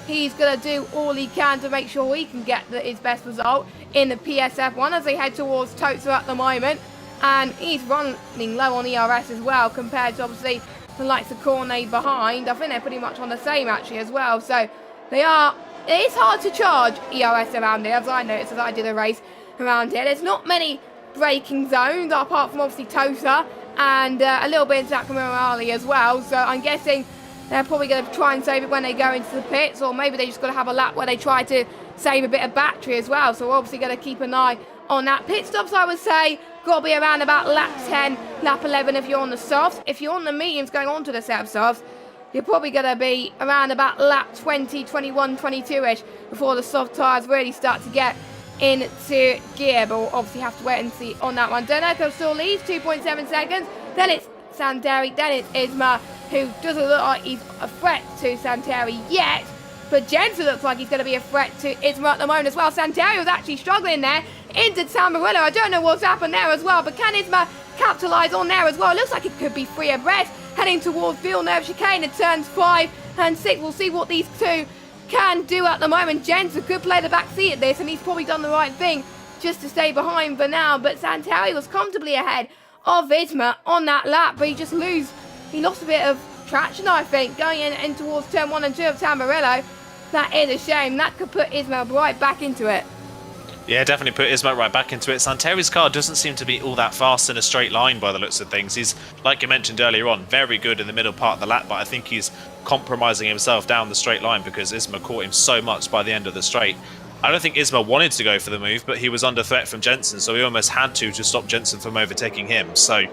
he's going to do all he can to make sure he can get his best result in the PSF1 as they head towards Toza at the moment. And he's running low on ERS as well compared to obviously the likes of Cornet behind. I think they're pretty much on the same actually as well. So they are, it is hard to charge ERS around here, as I noticed as I did a race around here. There's not many braking zones apart from obviously Tosa and a little bit into Akamura Ali as well. So I'm guessing they're probably going to try and save it when they go into the pits, or maybe they just got to have a lap where they try to save a bit of battery as well. So we're obviously going to keep an eye on that. Pit stops, I would say, got to be around about lap 10, lap 11 if you're on the softs. If you're on the mediums going on to the set of softs, you're probably going to be around about lap 20, 21, 22-ish before the soft tyres really start to get into gear. But we'll obviously have to wait and see on that one. Danerko still leads, 2.7 seconds. Then it's Santeri, then it's Isma, who doesn't look like he's a threat to Santeri yet. But Jensen looks like he's going to be a threat to Isma at the moment as well. Santeri was actually struggling there into Tamburello. I don't know what's happened there as well, but can Isma capitalise on there as well? It looks like it could be free abreast heading towards Villeneuve chicane at turns 5 and 6. We'll see what these two can do at the moment. Jensen could play the back seat at this, and he's probably done the right thing just to stay behind for now. But Santeri was comfortably ahead of Isma on that lap, but he lost a bit of traction, I think, going in towards turn 1 and 2 of Tamburello. That is a shame. That could put Isma right back into it. Yeah, definitely put Isma right back into it. Santeri's car doesn't seem to be all that fast in a straight line by the looks of things. He's, like you mentioned earlier on, very good in the middle part of the lap, but I think he's compromising himself down the straight line because Isma caught him so much by the end of the straight. I don't think Isma wanted to go for the move, but he was under threat from Jensen, so he almost had to stop Jensen from overtaking him. So,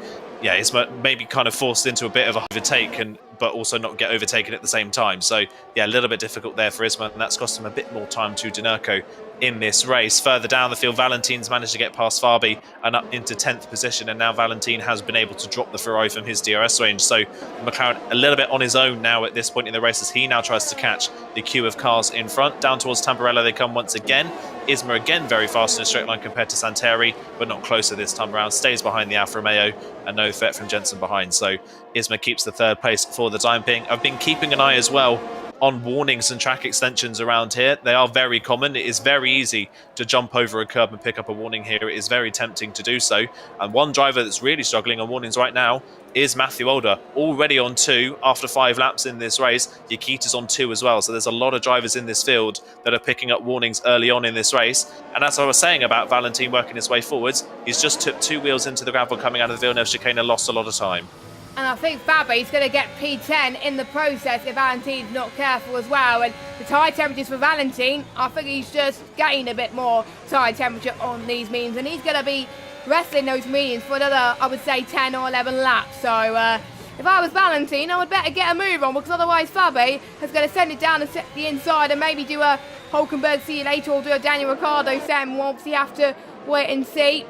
yeah, Isma maybe kind of forced into a bit of a overtake, but also not get overtaken at the same time. So, yeah, a little bit difficult there for Isma, and that's cost him a bit more time to Danerko in this race. Further down the field, Valentin's managed to get past Fabi and up into 10th position, and now Valentin has been able to drop the Ferrari from his DRS range. So McLaren a little bit on his own now at this point in the race as he now tries to catch the queue of cars in front. Down towards Tamburello they come once again. Isma again very fast in a straight line compared to Santeri, but not closer this time around. Stays behind the Alfa Romeo and no threat from Jensen behind. So Isma keeps the third place for the time being. I've been keeping an eye as well on warnings and track extensions around here. They are very common. It is very easy to jump over a curb and pick up a warning here. It is very tempting to do so. And one driver that's really struggling on warnings right now is Matthew Older, already on 2 after 5 laps in this race. Nikita's on 2 as well. So there's a lot of drivers in this field that are picking up warnings early on in this race. And as I was saying about Valentin working his way forwards, he's just took 2 wheels into the gravel coming out of the Villeneuve chicane and lost a lot of time. And I think Fabi's going to get P10 in the process if Valentin's not careful as well. And the tyre temperatures for Valentin, I think he's just gained a bit more tyre temperature on these mediums. And he's going to be wrestling those mediums for another, I would say, 10 or 11 laps. So if I was Valentin, I would better get a move on, because otherwise Fabi is going to send it down the inside and maybe do a Hulkenberg see you later or do a Daniel Ricciardo set. We'll obviously have to wait and see.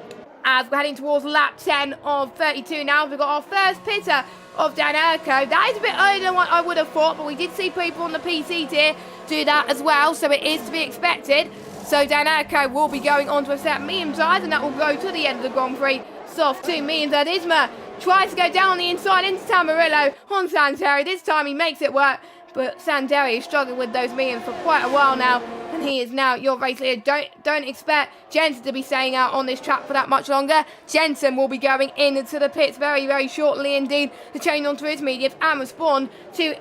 As we're heading towards lap 10 of 32 now, we've got our first pitter of Danerko. That is a bit earlier than what I would have thought, but we did see people on the PC tier do that as well, so it is to be expected. So Danerko will be going on to a set of medium tyres, and that will go to the end of the Grand Prix. Soft 2 mediums. And Isma tries to go down on the inside into Tamburello on Santeri. This time he makes it work, but Santeri has struggled with those mediums for quite a while now and he is now your race leader. Don't expect Jensen to be staying out on this track for that much longer. Jensen will be going into the pits very, very shortly indeed to change onto his mediums and respond to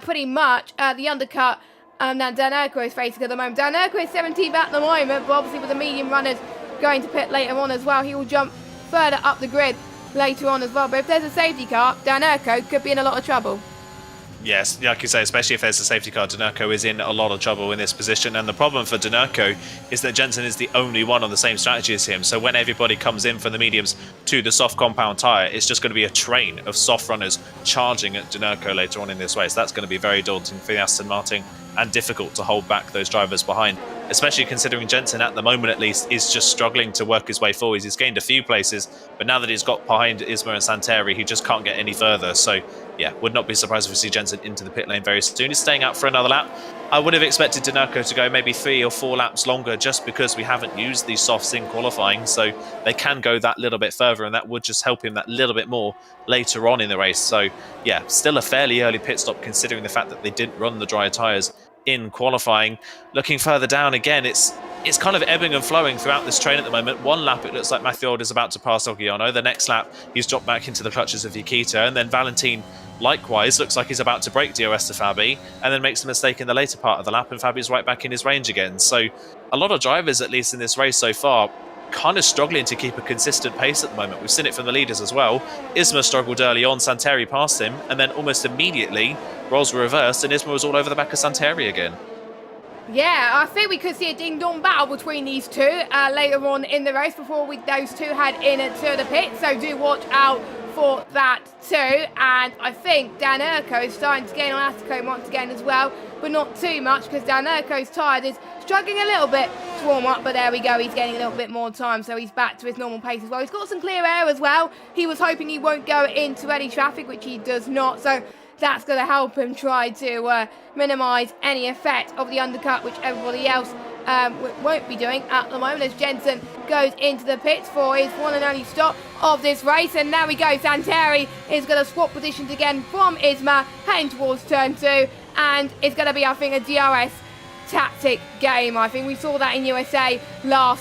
pretty much the undercut that Dan Urko is facing at the moment. Dan Urko is 17th at the moment, but obviously with the medium runners going to pit later on as well, he will jump further up the grid later on as well. But if there's a safety car, Dan Urko could be in a lot of trouble. Yes, like you say, especially if there's a safety car, Denurko is in a lot of trouble in this position. And the problem for Denurko is that Jensen is the only one on the same strategy as him. So when everybody comes in from the mediums to the soft compound tyre, it's just going to be a train of soft runners charging at Denurko later on in this race. That's going to be very daunting for the Aston Martin and difficult to hold back those drivers behind, especially considering Jensen at the moment at least is just struggling to work his way forward. He's gained a few places, but now that he's got behind Isma and Santeri, he just can't get any further. So yeah, would not be surprised if we see Jensen into the pit lane very soon. He's staying out for another lap. I would have expected Denurko to go maybe 3 or 4 laps longer just because we haven't used these softs in qualifying, so they can go that little bit further, and that would just help him that little bit more later on in the race. So yeah, still a fairly early pit stop considering the fact that they didn't run the drier tyres in qualifying. Looking further down again, it's kind of ebbing and flowing throughout this train at the moment. One lap it looks like Matthew Old is about to pass Ogiano. The next lap he's dropped back into the clutches of Yukita, and then Valentin likewise looks like he's about to break DRS to Fabi and then makes a mistake in the later part of the lap, and Fabi's right back in his range again. So a lot of drivers, at least in this race so far, kind of struggling to keep a consistent pace at the moment. We've seen it from the leaders as well. Isma struggled early on, Santeri passed him, and then almost immediately roles were reversed and Isma was all over the back of Santeri again. Yeah, I think we could see a ding-dong battle between these two later on in the race before those two head into the pit, so do watch out for that too. And I think Dan Urko is starting to gain on Aston once again as well, but not too much because Dan Urko's tyre is struggling a little bit to warm up, but there we go, he's getting a little bit more time, so he's back to his normal pace as well. He's got some clear air as well. He was hoping he won't go into any traffic, which he does not, so that's going to help him try to minimise any effect of the undercut, which everybody else won't be doing at the moment, as Jensen goes into the pits for his one and only stop of this race. And now we go, Santeri is going to swap positions again from Isma, heading towards turn 2, and it's going to be, I think, a DRS tactic game. I think we saw that in USA not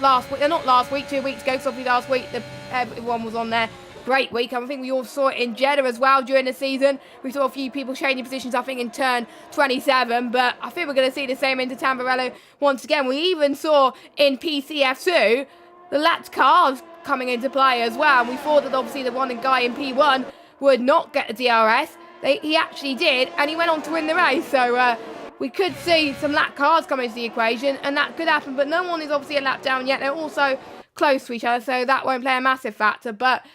last week, 2 weeks ago, because obviously last week everyone was on there. Great week. I think we all saw it in Jeddah as well during the season. We saw a few people changing positions, I think, in turn 27, but I think we're going to see the same into Tamburello once again. We even saw in PCF2 the lapped cars coming into play as well. And we thought that obviously the one guy in P1 would not get the DRS. He actually did, and he went on to win the race. So we could see some lap cars come into the equation, and that could happen, but no one is obviously a lap down yet. They're also close to each other, so that won't play a massive factor. But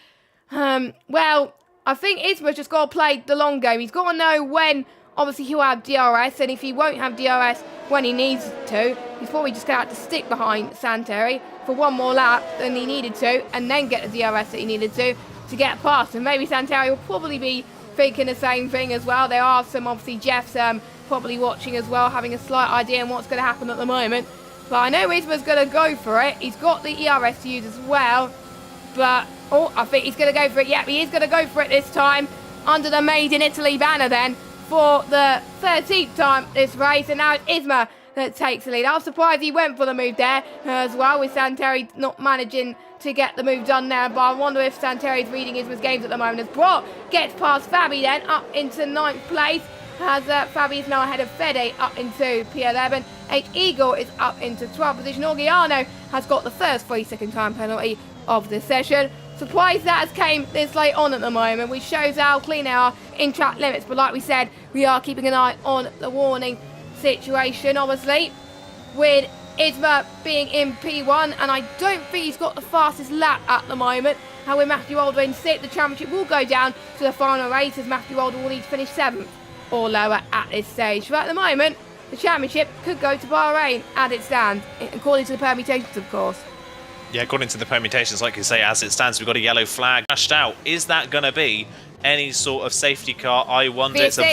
well, I think Isma's just got to play the long game. He's got to know when, obviously, he'll have DRS, and if he won't have DRS when he needs to, he's probably just going to have to stick behind Santeri for one more lap than he needed to, and then get the DRS that he needed to get past. And maybe Santeri will probably be thinking the same thing as well. There are some, obviously, Jeff's probably watching as well, having a slight idea on what's going to happen at the moment. But I know Isma's going to go for it. He's got the ERS to use as well, but oh, I think he's going to go for it. Yep, he is going to go for it this time under the Made in Italy banner then for the 13th time this race. And now it's Isma that takes the lead. I was surprised he went for the move there as well, with Santeri not managing to get the move done there. But I wonder if Santeri's reading Isma's games at the moment. As Brock gets past Fabi then up into 9th place, as Fabi is now ahead of Fede up into P11. H Eagle is up into 12th position. Orgiano has got the first 3-second time penalty of the session. Surprised that has came this late on at the moment, which shows how clean they are in track limits. But like we said, we are keeping an eye on the warning situation, obviously, with Isma being in P1, and I don't think he's got the fastest lap at the moment. However, Matthew Old in 6th, the championship will go down to the final race, as Matthew Old will need to finish 7th or lower at this stage. But at the moment, the championship could go to Bahrain as it stands, according to the permutations, of course. Yeah, according to the permutations, like you say, as it stands, we've got a yellow flag flashed out. Is that going to be any sort of safety car? I wonder. It's a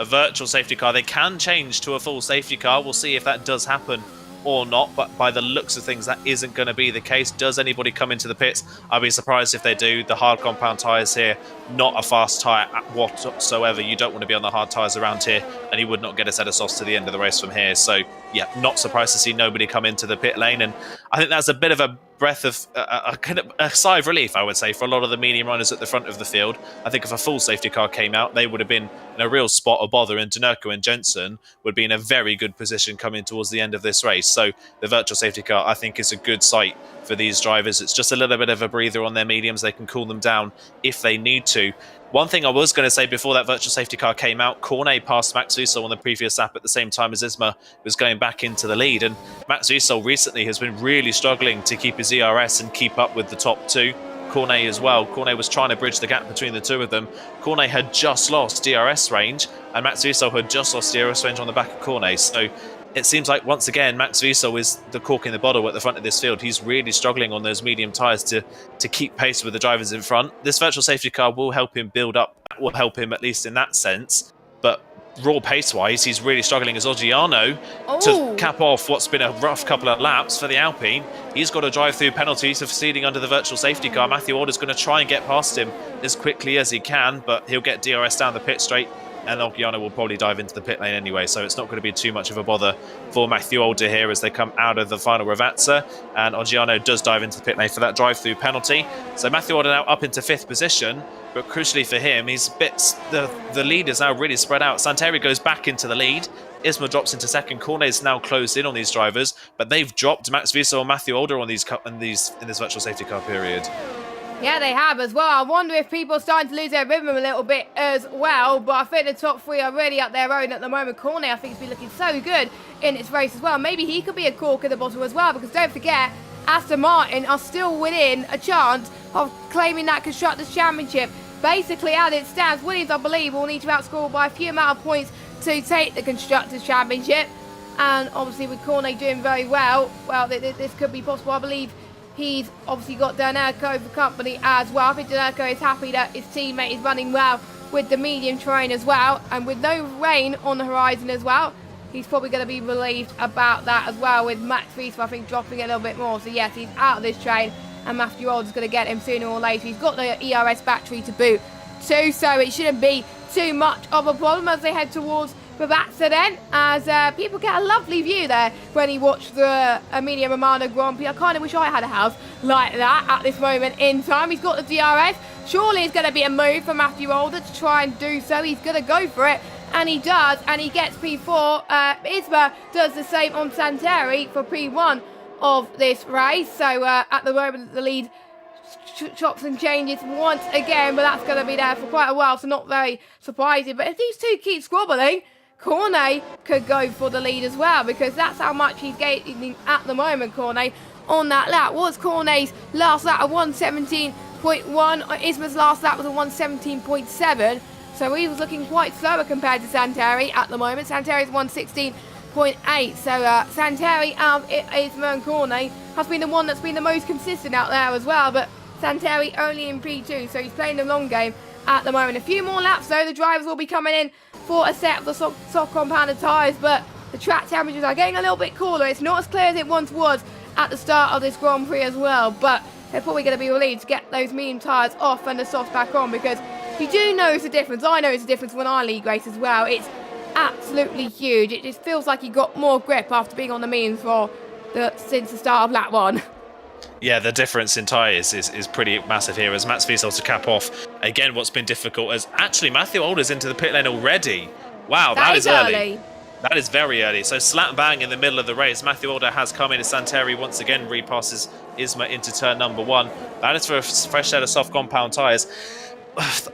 virtual safety car. They can change to a full safety car. We'll see if that does happen or not, but by the looks of things, that isn't going to be the case. Does anybody come into the pits? I'd be surprised if they do. The hard compound tyres here, not a fast tyre whatsoever. You don't want to be on the hard tyres around here, and you would not get a set of softs to the end of the race from here. So, yeah, not surprised to see nobody come into the pit lane, and I think that's a bit of a breath of a sigh of relief, I would say, for a lot of the medium runners at the front of the field. I think if a full safety car came out, they would have been in a real spot of bother, and Denurko and Jensen would be in a very good position coming towards the end of this race. So the virtual safety car, I think, is a good sight for these drivers. It's just a little bit of a breather on their mediums. They can cool them down if they need to. One thing I was going to say before that virtual safety car came out, Cornet passed Max Wiesel on the previous lap at the same time as Isma was going back into the lead. And Max Wiesel recently has been really struggling to keep his ERS and keep up with the top two. Cornet as well. Cornet was trying to bridge the gap between the two of them. Cornet had just lost DRS range, and Max Wiesel had just lost DRS range on the back of Cornet. So it seems like, once again, Max Wiesel is the cork in the bottle at the front of this field. He's really struggling on those medium tyres to keep pace with the drivers in front. This virtual safety car will help him build up, will help him at least in that sense. But raw pace-wise, he's really struggling as Oggiano to cap off what's been a rough couple of laps for the Alpine. He's got a drive-through penalty for proceeding under the virtual safety car. Matthew Alder's going to try and get past him as quickly as he can, but he'll get DRS down the pit straight, and Oggiano will probably dive into the pit lane anyway, so it's not going to be too much of a bother for Matthew Alder here as they come out of the final Ravazza, and Oggiano does dive into the pit lane for that drive-through penalty. So Matthew Alder now up into 5th position, but crucially for him, the lead is now really spread out. Santeri goes back into the lead, Isma drops into 2nd, Cornet's now closed in on these drivers, but they've dropped Max Wiesel and Matthew Alder on in this virtual safety car period. Yeah, they have as well. I wonder if people are starting to lose their rhythm a little bit as well. But I think the top three are really up their own at the moment. Cornet, I think, has been looking so good in its race as well. Maybe he could be a cork in the bottle as well. Because don't forget, Aston Martin are still within a chance of claiming that Constructors' Championship. Basically, as it stands, Williams, I believe, will need to outscore by a few amount of points to take the Constructors' Championship. And obviously, with Cornet doing very well, this could be possible. I believe he's obviously got Denurko for company as well. I think Denurko is happy that his teammate is running well with the medium terrain as well. And with no rain on the horizon as well, he's probably going to be relieved about that as well, with Max Wiesel, I think, dropping a little bit more. So yes, he's out of this train, and Matthew Alder's going to get him sooner or later. He's got the ERS battery to boot too, so it shouldn't be too much of a problem as they head towards Ravazza then, as people get a lovely view there when you watch the Emilia Romagna Grand Prix. I kind of wish I had a house like that at this moment in time. He's got the DRS. Surely it's going to be a move for Matthew Alder to try and do so. He's going to go for it, and he does, and he gets P4. Isma does the same on Santeri for P1 of this race. So at the moment, the lead chops and changes once again, but that's going to be there for quite a while, so not very surprising. But if these two keep squabbling, Cornet could go for the lead as well, because that's how much he's gaining at the moment, Cornet, on that lap. Was Cornet's last lap a 117.1? Isma's last lap was a 117.7, so he was looking quite slower compared to Santeri at the moment. Santeri's 116.8, so Santeri, Isma and Cornet has been the one that's been the most consistent out there as well, but Santeri only in P2, so he's playing the long game at the moment. A few more laps though, the drivers will be coming in for a set of the soft compounded tyres, but the track temperatures are getting a little bit cooler. It's not as clear as it once was at the start of this Grand Prix as well, but they're probably going to be relieved to get those medium tyres off and the softs back on, because you do notice a difference. I notice a difference when I league race as well. It's absolutely huge. It just feels like you got more grip after being on the mediums since the start of lap 1. Yeah, the difference in tyres is pretty massive here as Max Wiesel to cap off. Again, what's been difficult is actually Matthew Alder's into the pit lane already. Wow, that is early. That is very early. So slap bang in the middle of the race. Matthew Alder has come in as Santeri once again repasses Isma into turn number 1. That is for a fresh set of soft compound tyres.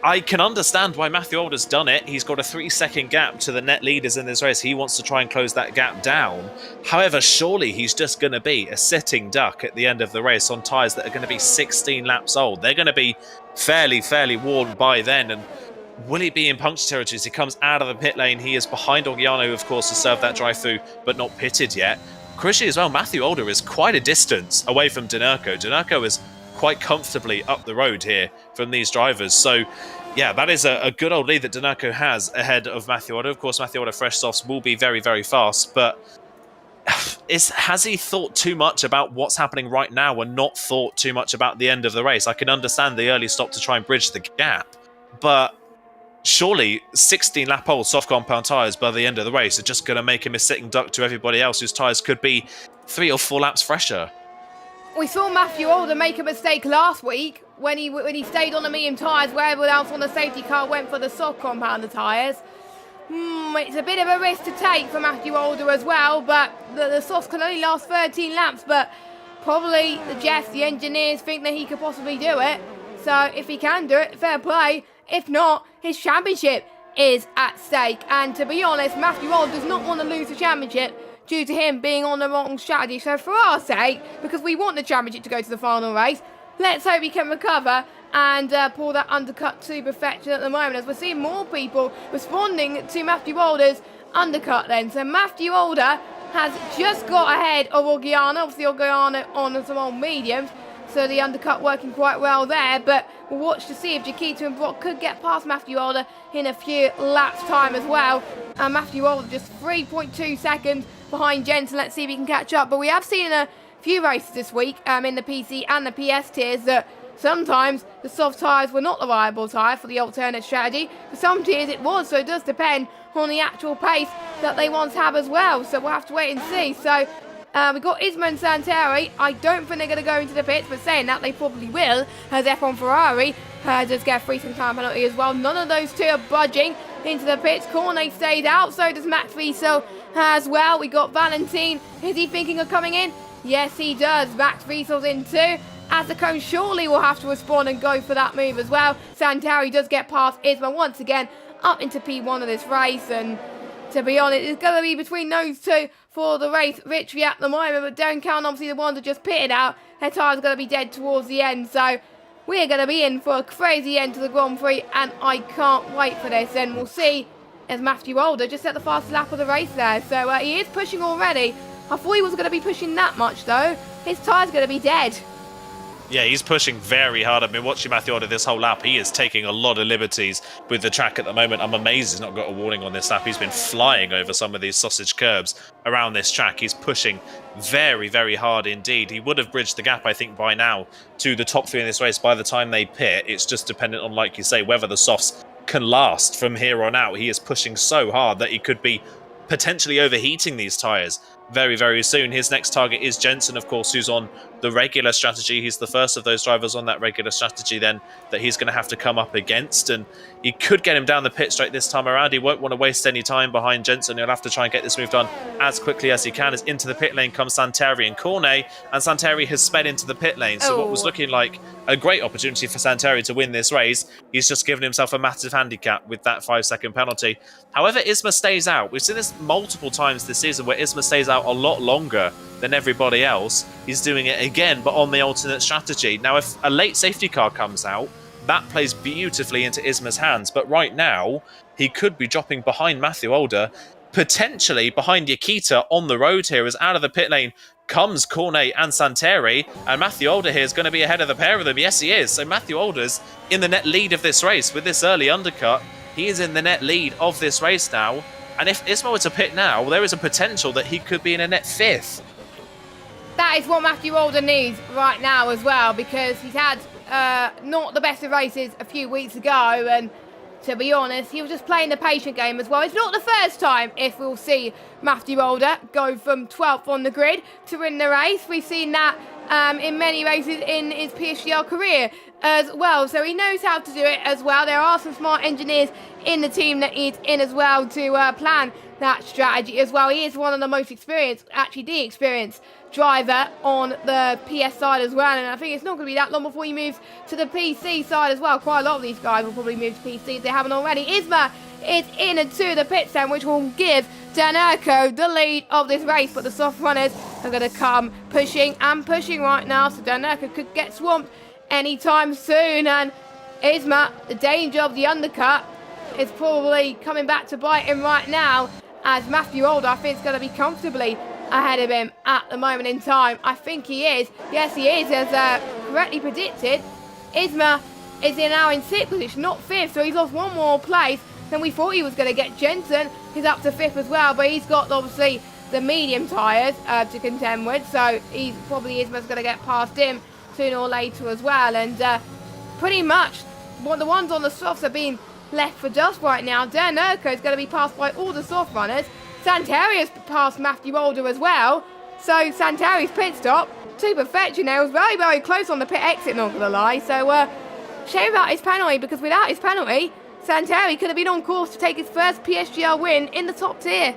I can understand why Matthew Alder's done it. He's got a 3-second gap to the net leaders in this race. He wants to try and close that gap down. However, surely he's just going to be a sitting duck at the end of the race on tyres that are going to be 16 laps old. They're going to be fairly worn by then. And will he be in puncture territory as he comes out of the pit lane? He is behind Oggiano, of course, to serve that drive-through, but not pitted yet. Crucially as well, Matthew Alder is quite a distance away from Denurko. Denurko is quite comfortably up the road here from these drivers. So, yeah, that is a good old lead that Denurko has ahead of Matthew Alder. Of course, Matthew Alder fresh softs will be very fast, but has he thought too much about what's happening right now and not thought too much about the end of the race? I can understand the early stop to try and bridge the gap, but surely 16-lap-old soft compound tyres by the end of the race are just going to make him a sitting duck to everybody else whose tyres could be 3 or 4 laps fresher. We saw Matthew Alder make a mistake last week when he stayed on the medium tyres where everyone else on the safety car went for the soft compound tyres. It's a bit of a risk to take for Matthew Alder as well, but the softs can only last 13 laps, but probably the engineers think that he could possibly do it. So if he can do it, fair play. If not, his championship is at stake. And to be honest, Matthew Alder does not want to lose the championship due to him being on the wrong strategy. So for our sake, because we want the championship to go to the final race, let's hope he can recover and pull that undercut to perfection at the moment, as we're seeing more people responding to Matthew Alder's undercut then. So Matthew Alder has just got ahead of Orgiana, obviously Orgiana on some old mediums, so the undercut working quite well there, but we'll watch to see if Chiquita and Brock could get past Matthew Alder in a few laps time as well. Matthew Alder just 3.2 seconds behind Jensen. Let's see if he can catch up, but we have seen in a few races this week in the PC and the PS tiers that sometimes the soft tyres were not the viable tyre for the alternate strategy. For some tiers it was, so it does depend on the actual pace that they want to have as well. So we'll have to wait and see. So we've got Isma and Santeri. I don't think they're going to go into the pits, but saying that, they probably will, as F1 Ferrari does get a free time penalty as well. None of those two are budging into the pits. Cornet stayed out, so does Max Wiesel as well. We got Valentin. Is he thinking of coming in? Yes, he does. Max Wiesel's in too. Azarcone surely will have to respond and go for that move as well. Santeri does get past Isma once again up into P1 of this race, and to be honest, it's going to be between those two for the race victory at the moment, but don't count obviously the ones that just pitted out. Their tyres are going to be dead towards the end, so we're going to be in for a crazy end to the Grand Prix, and I can't wait for this. And we'll see as Matthew Alder just set the fastest lap of the race there, so he is pushing already. I thought he wasn't going to be pushing that much though. His tyre's going to be dead. Yeah, he's pushing very hard. I've been watching Matthew Alder this whole lap. He is taking a lot of liberties with the track at the moment. I'm amazed he's not got a warning on this lap. He's been flying over some of these sausage curbs around this track. He's pushing very, very hard indeed. He would have bridged the gap, I think, by now to the top 3 in this race by the time they pit. It's just dependent on, like you say, whether the softs can last from here on out. He is pushing so hard that he could be potentially overheating these tyres very, very soon. His next target is Jensen, of course, who's on the regular strategy. He's the first of those drivers on that regular strategy then that he's going to have to come up against, and he could get him down the pit straight this time around. He won't want to waste any time behind Jensen. He'll have to try and get this move done as quickly as he can. As into the pit lane comes Santeri and Cornet, and Santeri has sped into the pit lane, so what was looking like a great opportunity for Santeri to win this race, he's just given himself a massive handicap with that 5-second penalty. However, Isma stays out. We've seen this multiple times this season where Isma stays out a lot longer than everybody else. He's doing it again, but on the alternate strategy. Now, if a late safety car comes out, that plays beautifully into Isma's hands, but right now, he could be dropping behind Matthew Alder, potentially behind Chiquita on the road here, as out of the pit lane comes Cornet and Santeri, and Matthew Alder here is going to be ahead of the pair of them. Yes, he is. So Matthew Alder's in the net lead of this race with this early undercut. He is in the net lead of this race now, and if Isma were to pit now, there is a potential that he could be in a net 5th. That is what Matthew Alder needs right now as well, because he's had not the best of races a few weeks ago, and to be honest, he was just playing the patient game as well. It's not the first time if we'll see Matthew Alder go from 12th on the grid to win the race. We've seen that in many races in his PSGL career as well, so he knows how to do it as well. There are some smart engineers in the team that he's in as well to plan that strategy as well. He is one of the most experienced, actually the experienced driver on the PS side as well, and I think it's not going to be that long before he moves to the PC side as well. Quite a lot of these guys will probably move to PC if they haven't already. Isma is in and to the pit stand, which will give Danerco the lead of this race, but the soft runners are going to come pushing and pushing right now, so Danerco could get swamped anytime soon, and Isma, the danger of the undercut is probably coming back to bite him right now, as Matthew Alder, I think, is going to be comfortably ahead of him at the moment in time. I think he is. Yes, he is, as correctly predicted. Isma is now in 6th position, not 5th, so he's lost one more place than we thought he was going to get. Jensen is up to 5th as well, but he's got, obviously, the medium tyres to contend with, so he's probably Isma's going to get past him sooner or later as well. And pretty much the ones on the softs are being left for dust right now. Dan Urko is going to be passed by all the soft runners. Santeri has passed Matthew Older as well. So Santeri's pit stop to perfection there was very, very close on the pit exit, not going to lie. So shame about his penalty, because without his penalty, Santeri could have been on course to take his first PSGL win in the top tier.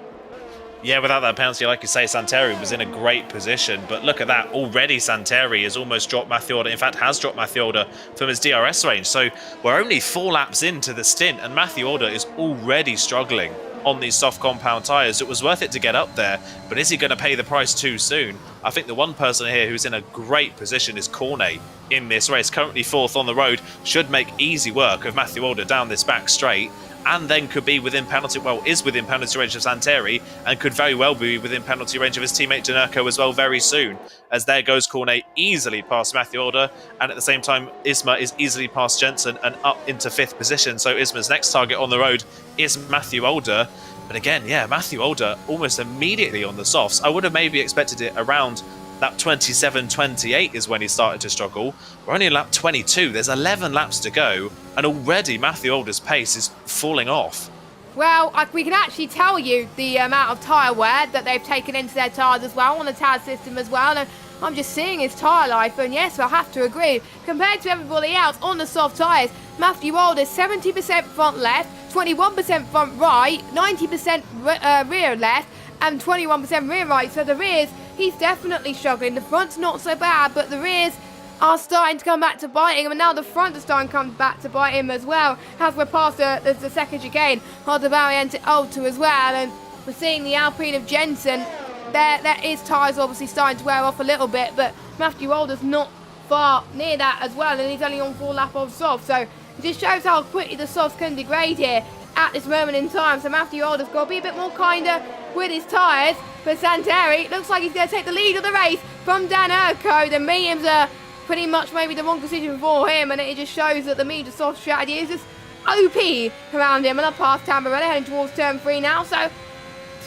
Yeah, without that penalty, like you say, Santeri was in a great position. But look at that. Already Santeri has almost dropped Matthew Older. In fact, has dropped Matthew Older from his DRS range. So we're only 4 laps into the stint, and Matthew Older is already struggling on these soft compound tyres. It was worth it to get up there, but is he going to pay the price too soon? I think the one person here who's in a great position is Cornet in this race. Currently 4th on the road. Should make easy work of Matthew Older down this back straight, and then could be within penalty, well, is within penalty range of Santeri, and could very well be within penalty range of his teammate Danerco as well very soon. As there goes Cornet easily past Matthew Older, and at the same time Isma is easily past Jensen and up into 5th position. So Isma's next target on the road is Matthew Older. But again, yeah, Matthew Older almost immediately on the softs. I would have maybe expected it around lap 27-28 is when he started to struggle. We're only in lap 22. There's 11 laps to go, and already Matthew Older's pace is falling off. Well, we can actually tell you the amount of tyre wear that they've taken into their tyres as well, on the TAS system as well. And I'm just seeing his tyre life, and yes, I have to agree. Compared to everybody else on the soft tyres, Matthew Older 70% front left, 21% front right, 90% rear left, and 21% rear right. So the rears, he's definitely struggling. The front's not so bad, but the rears are starting to come back to bite him, and now the front is starting to come back to bite him as well, as we're past the second chicane on the Variante Alta as well. And we're seeing the Alpine of Jensen. There his tyres obviously starting to wear off a little bit, but Matthew Older's not far near that as well, and he's only on 4 laps of soft. So it just shows how quickly the softs can degrade here at this moment in time. So Matthew Older's got to be a bit more kinder with his tyres. But Santeri looks like he's going to take the lead of the race from Dan Urko. The mediums are pretty much maybe the wrong decision for him, and it just shows that the medium soft strategy is just OP around him. And up past Tamburello, heading towards turn 3 now. So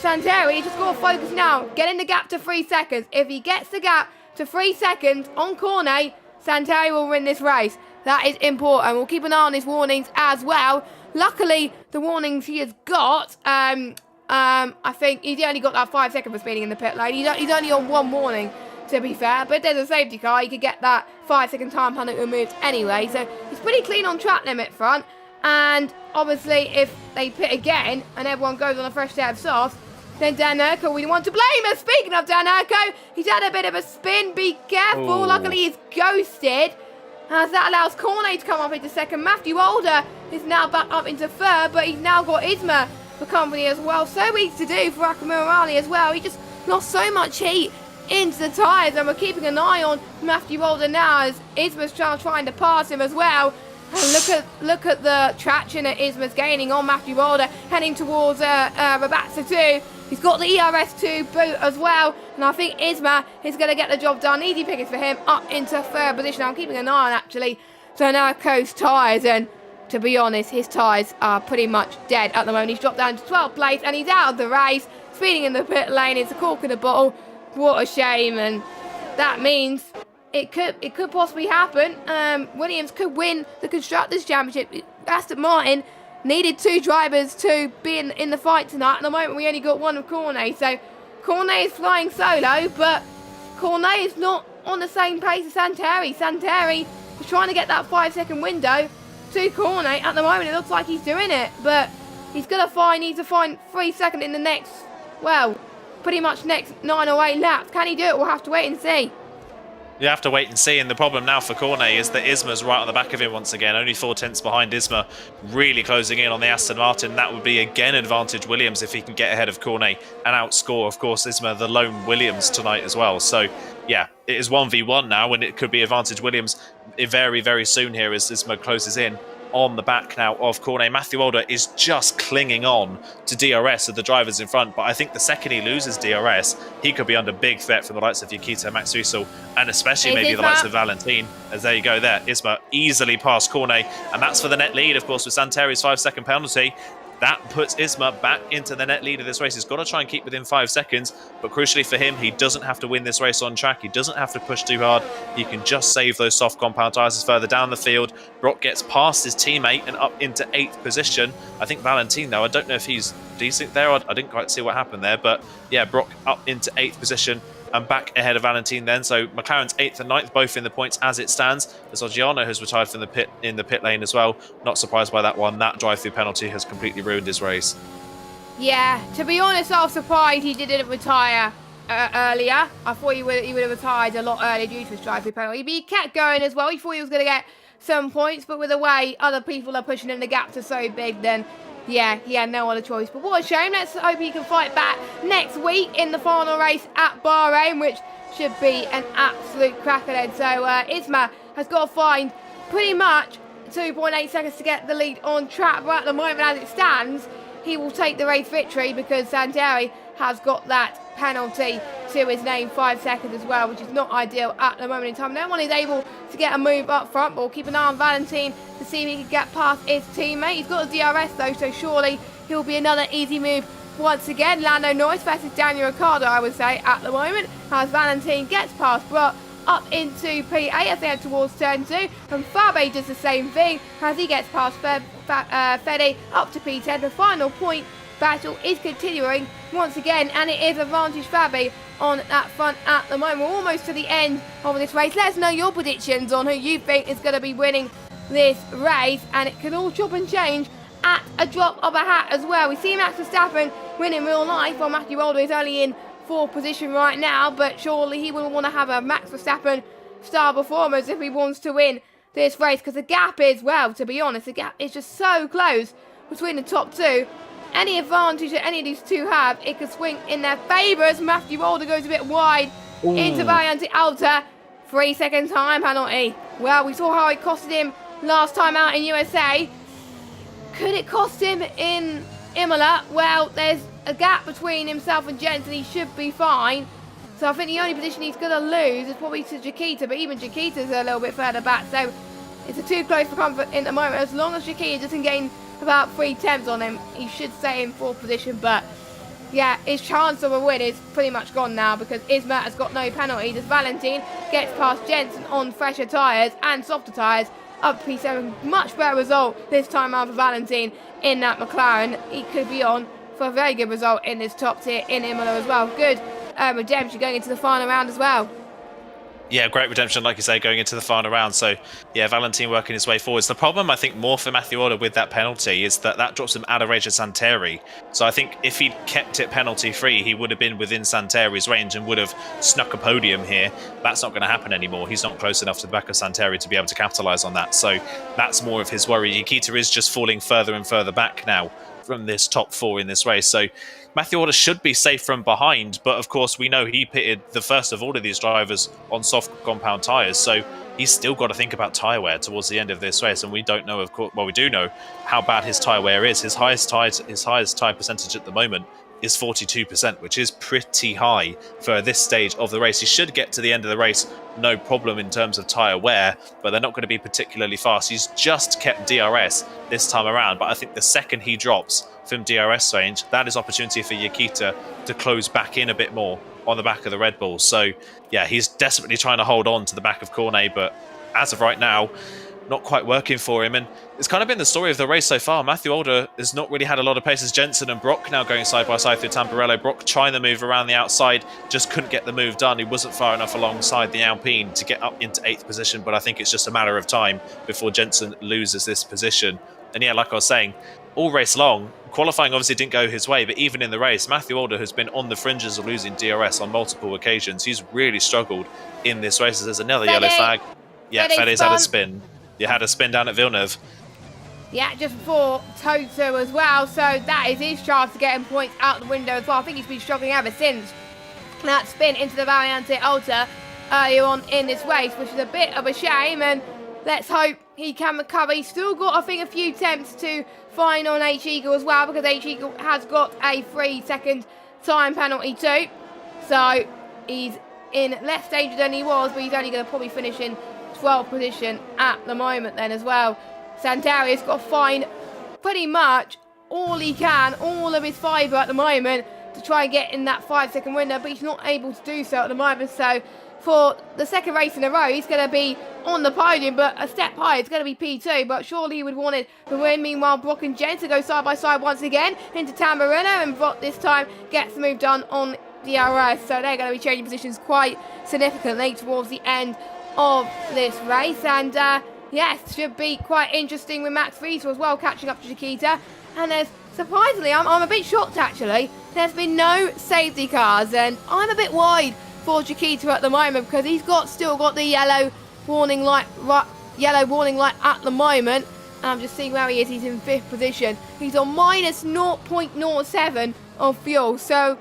Santeri just got to focus now, getting the gap to 3 seconds. If he gets the gap to 3 seconds on Cornet, Santeri will win this race. That is important. We'll keep an eye on his warnings as well. Luckily, the warnings he has got, I think he's only got that 5 seconds for speeding in the pit lane. He's only on 1 warning, to be fair. But if there's a safety car, he could get that 5-second time penalty removed anyway. So he's pretty clean on track limit front. And obviously, if they pit again and everyone goes on a fresh set of softs, then Dan Urko, we want to blame him. Speaking of Dan Urko, he's had a bit of a spin. Be careful. Ooh. Luckily, he's ghosted, as that allows Cornet to come up into second. Matthew Older is now back up into third, but he's now got Isma for company as well. So easy to do for Akamurali as well. He just lost so much heat into the tyres, and we're keeping an eye on Matthew Older now as Isma's trying to pass him as well. And look at the traction that Isma's gaining on Matthew Older, heading towards Rabatza 2. He's got the ERS2 boot as well, and I think Isma is going to get the job done. Easy pickings for him up into third position. I'm keeping an eye on actually Danerco's tyres, and to be honest, his tyres are pretty much dead at the moment. He's dropped down to 12th place, and he's out of the race, speeding in the pit lane. It's a cork in the bottle. What a shame, and that means it could possibly happen. Williams could win the Constructors' Championship. Aston Martin needed 2 drivers to be in the fight tonight. At the moment, we only got 1 of Cornet. So Cornet is flying solo, but Cornet is not on the same pace as Santeri. Santeri is trying to get that 5-second window to Cornet. At the moment, it looks like he's doing it, but he's going to need to find 3 seconds in the next, well, pretty much next 9 or 8 laps. Can he do it? We'll have to wait and see. You have to wait and see, and the problem now for Cornet is that Isma's right on the back of him once again, only 4 tenths behind Isma, really closing in on the Aston Martin. That would be again advantage Williams if he can get ahead of Cornet and outscore, of course, Isma, the lone Williams tonight as well. So yeah, it is 1v1 now, and it could be advantage Williams very, very soon here as Isma closes in on the back now of Cornet. Matthew Older is just clinging on to DRS of the drivers in front, but I think the second he loses DRS, he could be under big threat from the likes of Yukito Matsuso, and especially maybe the likes of Valentin, as there you go there. Isma easily past Cornet, and that's for the net lead, of course, with Santeri's 5-second penalty. That puts Isma back into the net lead of this race. He's got to try and keep within 5 seconds, but crucially for him, he doesn't have to win this race on track. He doesn't have to push too hard. He can just save those soft compound tyres further down the field. Brock gets past his teammate and up into 8th position. I think Valentin, though, I don't know if he's decent there. I didn't quite see what happened there, but yeah, Brock up into 8th position and back ahead of Valentin then. So McLaren's 8th and 9th, both in the points as it stands. As Oggiano has retired from the pit in the pit lane as well. Not surprised by that one. That drive-through penalty has completely ruined his race. Yeah, to be honest, I was surprised he didn't retire earlier. I thought he would have retired a lot earlier due to his drive-through penalty. But he kept going as well. He thought he was going to get some points, but with the way other people are pushing him, the gaps are so big, then yeah, he had no other choice. But what a shame. Let's hope he can fight back next week in the final race at Bahrain, which should be an absolute cracker then. So Isma has got to find pretty much 2.8 seconds to get the lead on track. But at the moment, as it stands, he will take the race victory because Santeri has got that penalty to his name, 5 seconds as well, which is not ideal at the moment in time. No one is able to get a move up front, but we'll keep an eye on Valentin to see if he can get past his teammate. He's got a DRS though, so surely he'll be another easy move once again. Lando Norris versus Daniel Ricciardo, I would say, at the moment, as Valentin gets past Brock up into P8 as they head towards turn 2, and Fabe does the same thing as he gets past Fede up to P10. The final point battle is continuing once again, and it is advantage Fabe on that front at the moment. We're almost to the end of this race. Let us know your predictions on who you think is going to be winning this race, and it can all chop and change at a drop of a hat as well. We see Max Verstappen win in real life, while Matthew Walder is only in 4th position right now, but surely he will want to have a Max Verstappen style performance if he wants to win this race, because the gap is, well, to be honest, the gap is just so close between the top two. Any advantage that any of these two have, it could swing in their favour as Matthew Walder goes a bit wide into Variante Alta. 3 second time penalty. Well, we saw how it costed him last time out in USA. Could it cost him in Imola? Well, there's a gap between himself and Jensen. He should be fine. So I think the only position he's going to lose is probably to Chiquita, but even Chiquita's a little bit further back. So it's a too close for comfort in the moment. As long as Chiquita doesn't gain about 3 tenths on him, he should stay in 4th position. But yeah, his chance of a win is pretty much gone now because Isma has got no penalties as Valentin gets past Jensen on fresher tyres and softer tyres up to P7. Much better result this time out for Valentin in that McLaren. He could be on for a very good result in this top tier in Imola as well. Good redemption going into the final round as well. Yeah, great redemption, like you say, going into the final round. So, yeah, Valentin working his way forwards. The problem, I think, more for Matthew Walder with that penalty is that drops him out of range of Santeri. So I think if he'd kept it penalty-free, he would have been within Santeri's range and would have snuck a podium here. That's not going to happen anymore. He's not close enough to the back of Santeri to be able to capitalise on that. So that's more of his worry. Nikita is just falling further and further back now from this top 4 in this race. So Matthew Walder should be safe from behind, but of course we know he pitted the first of all of these drivers on soft compound tyres, so he's still got to think about tyre wear towards the end of this race, and we don't know, of course, well, we do know how bad his tyre wear is. His highest tyre percentage at the moment is 42%, which is pretty high for this stage of the race. He should get to the end of the race no problem in terms of tyre wear, but they're not going to be particularly fast. He's just kept DRS this time around, but I think the second he drops from DRS range, that is opportunity for Nikita to close back in a bit more on the back of the Red Bull. So yeah, he's desperately trying to hold on to the back of Cornet, but as of right now, not quite working for him. And it's kind of been the story of the race so far. Matthew Walder has not really had a lot of pace as Jensen and Brock now going side by side through Tamburello. Brock trying to move around the outside, just couldn't get the move done. He wasn't far enough alongside the Alpine to get up into 8th position, but I think it's just a matter of time before Jensen loses this position. And yeah, like I was saying, all race long, qualifying obviously didn't go his way, but even in the race, Matthew Walder has been on the fringes of losing DRS on multiple occasions. He's really struggled in this race. There's another yellow flag. Yeah, Fede's had a spin. You had a spin down at Villeneuve. Yeah, just before Toto as well, so that is his chance to getting points out the window as well. I think he's been struggling ever since that spin into the Variante Alta earlier on in this race, which is a bit of a shame, and let's hope he can recover. He's still got, I think, a few attempts to find on H-Eagle as well, because H-Eagle has got a 3-second time penalty too. So he's in less danger than he was, but he's only going to probably finish in 12th position at the moment then as well. Santeri has got to find pretty much all he can, all of his fibre at the moment, to try and get in that 5-second window, but he's not able to do so at the moment. So for the second race in a row, he's going to be on the podium, but a step higher, it's going to be P2, but surely he would want it to win. Meanwhile, Brock and Jensen go side by side once again into Tamburello, and Brock this time gets the move done on DRS, so they're going to be changing positions quite significantly towards the end of this race. And yes, should be quite interesting with Max Friese as well catching up to Chiquita. And there's, surprisingly, I'm a bit shocked actually, there's been no safety cars, and I'm a bit worried for Chiquita at the moment because he's still got the yellow warning light at the moment. And I'm just seeing where he is. He's in 5th position. He's on minus 0.07 of fuel, so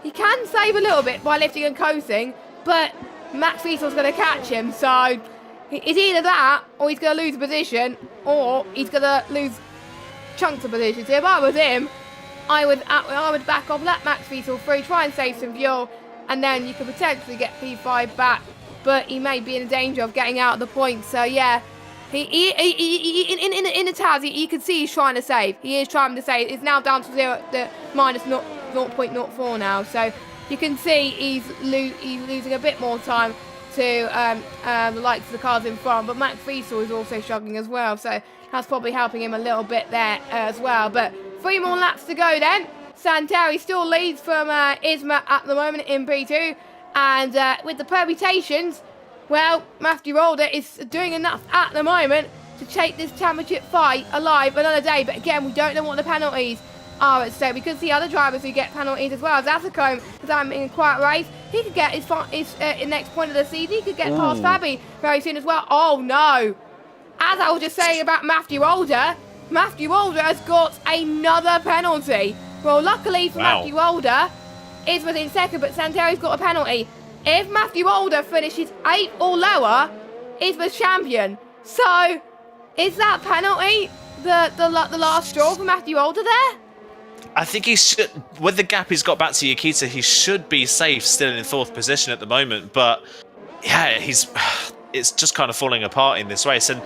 he can save a little bit by lifting and coasting, but Max Friesel's going to catch him, so it's either that or he's going to lose a position, or he's going to lose chunks of positions. If I was him, I would back off, let Max Friesel free, try and save some fuel, and then you could potentially get P5 back, but he may be in danger of getting out of the points. So yeah, in the Taz, you can see he's trying to save. He is trying to save. It's now down to minus 0.04 now, so you can see he's losing a bit more time to the likes of the cars in front, but Max Friesel is also struggling as well, so that's probably helping him a little bit there as well. But 3 more laps to go then. Santeri still leads from Isma at the moment in P2, and with the permutations, well, Matthew Older is doing enough at the moment to take this championship fight alive another day, but again, we don't know what the penalties are at stake. We could see other drivers who get penalties as well. Zasicombe, because I'm in a quiet race, he could get his next point of the season. He could get past Fabi very soon as well. Oh no! As I was just saying about Matthew Older has got another penalty. Well, luckily for Matthew Older, Isma's in second, but Santeri's got a penalty. If Matthew Older finishes 8th or lower, Isma's champion. So, is that penalty the last straw for Matthew Older there? I think he should, with the gap he's got back to Nikita, he should be safe still in 4th position at the moment, but yeah, it's just kind of falling apart in this race. And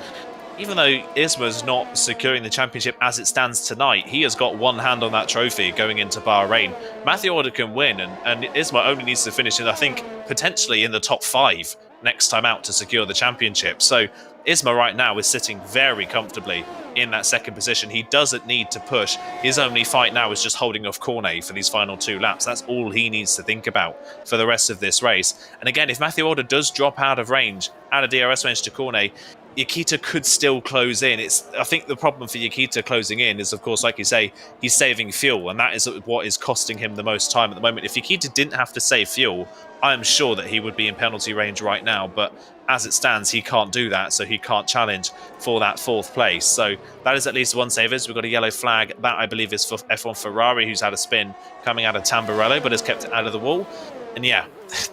even though Isma's not securing the championship as it stands tonight, he has got one hand on that trophy going into Bahrain. Matthew Older can win, and Isma only needs to finish in, I think, potentially in the top 5 next time out to secure the championship. So Isma right now is sitting very comfortably in that 2nd position. He doesn't need to push. His only fight now is just holding off Cornet for these final 2 laps. That's all he needs to think about for the rest of this race. And again, if Matthew Older does drop out of DRS range to Cornet, Nikita could still close in. I think the problem for Nikita closing in is, of course, like you say, he's saving fuel, and that is what is costing him the most time at the moment. If Nikita didn't have to save fuel, I'm sure that he would be in penalty range right now, but as it stands, he can't do that, so he can't challenge for that 4th place. So that is at least one save. We've got a yellow flag. That, I believe, is for F1 Ferrari, who's had a spin coming out of Tamburello, but has kept it out of the wall. And yeah,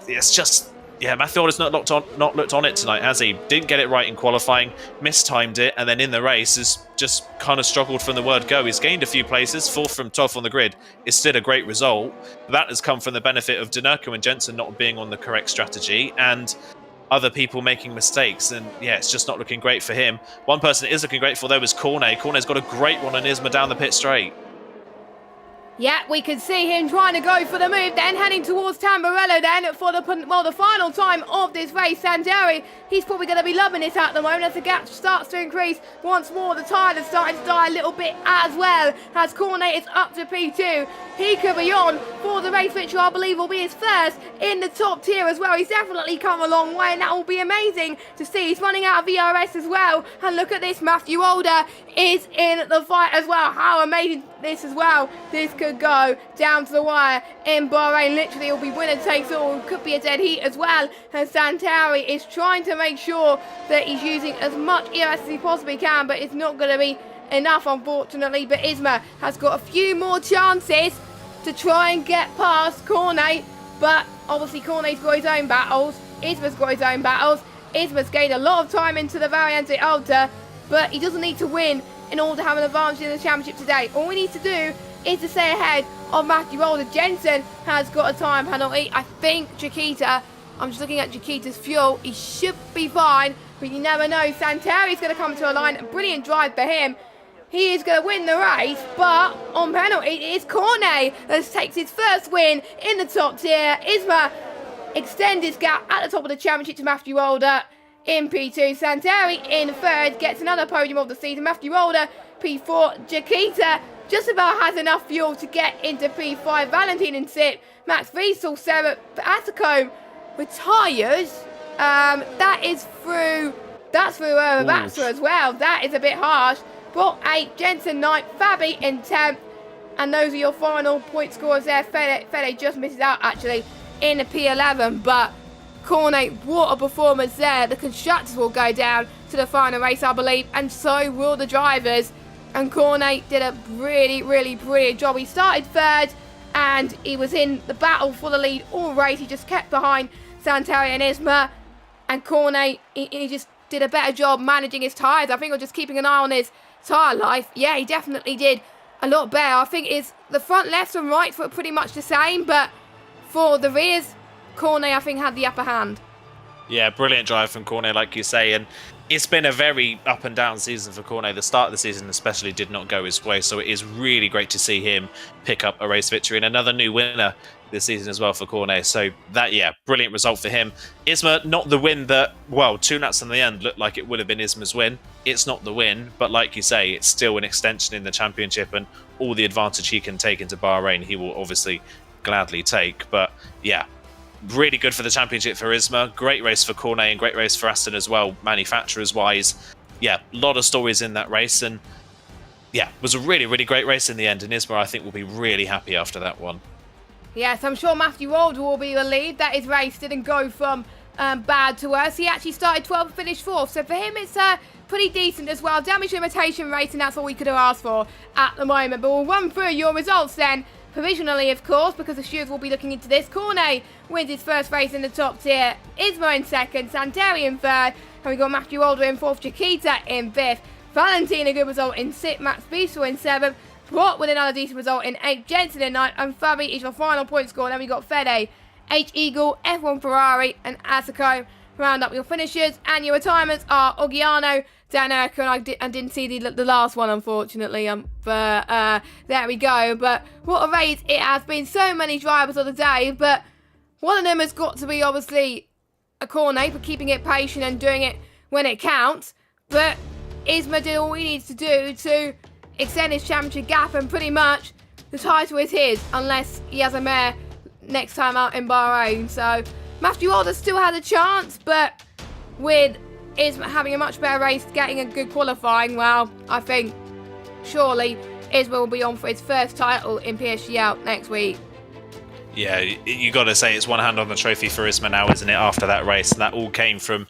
it's just... Yeah, Matthew Older's not looked on it tonight, has he? Didn't get it right in qualifying, mistimed it, and then in the race has just kind of struggled from the word go. He's gained a few places, 4th from 12th on the grid is still a great result. That has come from the benefit of Denurko and Jensen not being on the correct strategy and other people making mistakes, and yeah, it's just not looking great for him. One person that is looking great for, though, is Cornet. Cornet's got a great one on Isma down the pit straight. Yeah, we can see him trying to go for the move, then heading towards Tamburello then for the final time of this race. Santeri, he's probably going to be loving it at the moment as the gap starts to increase once more. The tyre is starting to die a little bit as well as Cornet is up to P2. He could be on for the race, which I believe will be his first in the top tier as well. He's definitely come a long way, and that will be amazing to see. He's running out of VRS as well, and look at this, Matthew Older is in the fight as well. How amazing this as well. This could go down to the wire in Bahrain. Literally, it'll be winner takes all. Could be a dead heat as well. And Santeri is trying to make sure that he's using as much ERS as he possibly can, but it's not going to be enough, unfortunately. But Isma has got a few more chances to try and get past Cornet, but obviously Cornet's got his own battles. Isma's got his own battles. Isma's gained a lot of time into the Variante Alta, but he doesn't need to win in order to have an advantage in the championship today. All we need to do is to stay ahead of Matthew Older. Jensen has got a time penalty. I think Chiquita, I'm just looking at Chiquita's fuel, he should be fine, but you never know. Santeri's going to come to a line. A brilliant drive for him. he is going to win the race, but on penalty, it is Cornet that takes his first win in the top tier. Isma extends his gap at the top of the championship to Matthew Older in P2. Santeri in third gets another podium of the season. Matthew Older, P4. Jaquita just about has enough fuel to get into P5. Valentin in sixth. Max Wiesel seventh. Atacombe retires. That's through Batsa as well. That is a bit harsh. Brock 8, Jensen 9, Fabi in 10th. And those are your final point scorers there. Fede just misses out actually in the P11. But Cornet, what a performance there. The constructors will go down to the final race, I believe. And so will the drivers. And Cornet did a really, really brilliant job. He started third and he was in the battle for the lead all race. He just kept behind Santeri and Isma. And Cornet, he just did a better job managing his tyres. I think we're just keeping an eye on his tyre life. Yeah, he definitely did a lot better. I think the front lefts and rights were pretty much the same, but for the rears, Cornet, I think, had the upper hand. Yeah, brilliant drive from Cornet, like you say, and it's been a very up and down season for Cornet. The start of the season especially did not go his way, so it is really great to see him pick up a race victory and another new winner this season as well for Cornet. So that, yeah, brilliant result for him. Isma, not the win that, well, 2 laps in the end looked like it would have been Isma's win. It's not the win, but like you say, it's still an extension in the championship, and all the advantage he can take into Bahrain, he will obviously gladly take. But yeah, really good for the championship for Isma. Great race for Cornet and great race for Aston as well, manufacturers-wise. Yeah, a lot of stories in that race, and yeah, it was a really, really great race in the end, and Isma, I think, will be really happy after that one. Yes, I'm sure Matthew Older will be relieved that his race didn't go from bad to worse. He actually started 12th and finished 4th, so for him it's pretty decent as well. Damage limitation race, and that's all we could have asked for at the moment. But we'll run through your results then, provisionally of course, because the stewards will be looking into this. Cornet wins his first race in the top tier. Isma in second, Santeri in third, and we got Matthew Older in fourth, Chiquita in fifth, Valentin a good result in sixth, Max Wiesel in seventh, Brock with another decent result in 8th, Jensen in 9th, and Fabi is your final point scorer. Then we got Fede, H Eagle, F1 Ferrari, and Asako. Round up your finishers, and your retirements are Ogiano, Dan Erica, and I didn't see the last one, unfortunately. But there we go. But what a race it has been. So many drivers of the day, but one of them has got to be obviously a Cornet for keeping it patient and doing it when it counts. But Isma did all he needs to do to extend his championship gap, and pretty much the title is his unless he has a mare next time out in Bahrain. So Matthew Older still had a chance, but with Isma having a much better race, getting a good qualifying, well, I think surely Isma will be on for his first title in PSGL next week. Yeah, you got to say it's one hand on the trophy for Isma now, isn't it, after that race? And that all came from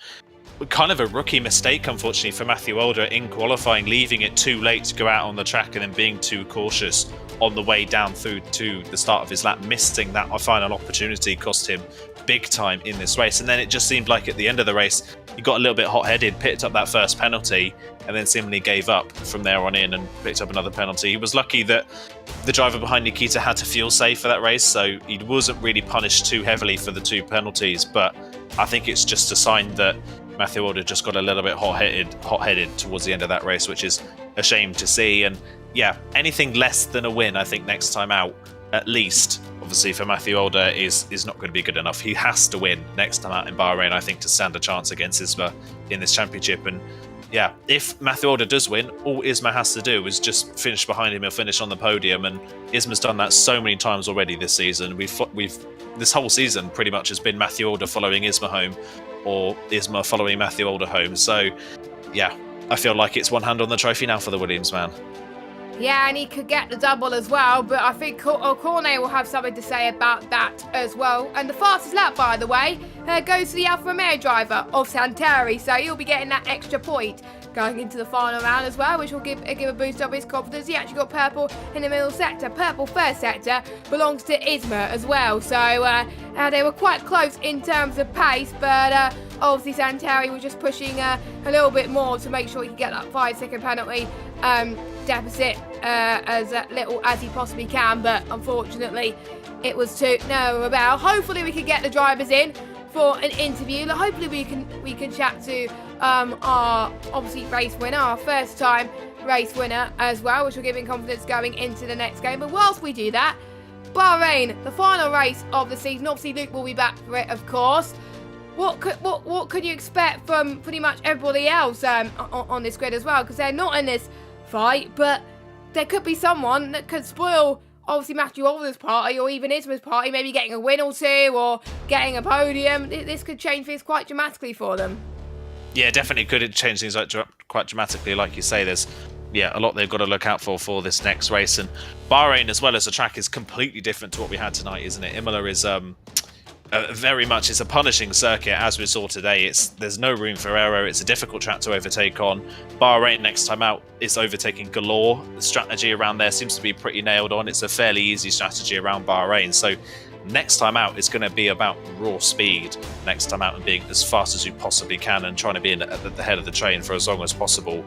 kind of a rookie mistake, unfortunately, for Matthew Older in qualifying, leaving it too late to go out on the track and then being too cautious on the way down through to the start of his lap. Missing that final opportunity cost him big time in this race. And then it just seemed like at the end of the race, he got a little bit hot-headed, picked up that first penalty, and then seemingly gave up from there on in and picked up another penalty. He was lucky that the driver behind Nikita had to feel safe for that race, so he wasn't really punished too heavily for the 2 penalties. But I think it's just a sign that Matthew Older just got a little bit hot-headed towards the end of that race, which is a shame to see. And yeah, anything less than a win, I think next time out, at least, obviously for Matthew Older, is not going to be good enough. He has to win next time out in Bahrain, I think, to stand a chance against Isma in this championship. And yeah, if Matthew Older does win, all Isma has to do is just finish behind him or finish on the podium. And Isma's done that so many times already this season. We've this whole season pretty much has been Matthew Older following Isma home, or Isma following Matthew Older home. So yeah, I feel like it's one hand on the trophy now for the Williams man. Yeah, and he could get the double as well, but I think Cornet will have something to say about that as well. And the fastest lap, by the way, goes to the Alfa Romeo driver of Santeri, so he'll be getting that extra point going into the final round as well, which will give a boost up his confidence. He actually got purple in the middle sector. Purple first sector belongs to Isma as well, so they were quite close in terms of pace, but obviously Santeri was just pushing a little bit more to make sure he could get that 5-second penalty deficit as little as he possibly can, but unfortunately it was too narrow about. Hopefully we can get the drivers in for an interview. Hopefully we can chat to our obviously race winner, our first time race winner as well, which will give him confidence going into the next game. But whilst we do that, Bahrain, the final race of the season. Obviously, Luke will be back for it, of course. What could you expect from pretty much everybody else on this grid as well? Because they're not in this fight, but there could be someone that could spoil, obviously, Matthew Alder's party or even Isma's party, maybe getting a win or two or getting a podium. This could change things quite dramatically for them. Yeah, definitely could change things quite dramatically. Like you say, there's a lot they've got to look out for this next race. And Bahrain, as well as the track, is completely different to what we had tonight, isn't it? Imola is very much, it's a punishing circuit, as we saw today. There's no room for error. It's a difficult track to overtake on. Bahrain next time out is overtaking galore. The strategy around there seems to be pretty nailed on. It's a fairly easy strategy around Bahrain. So next time out, it's going to be about raw speed next time out and being as fast as you possibly can and trying to be at the head of the train for as long as possible.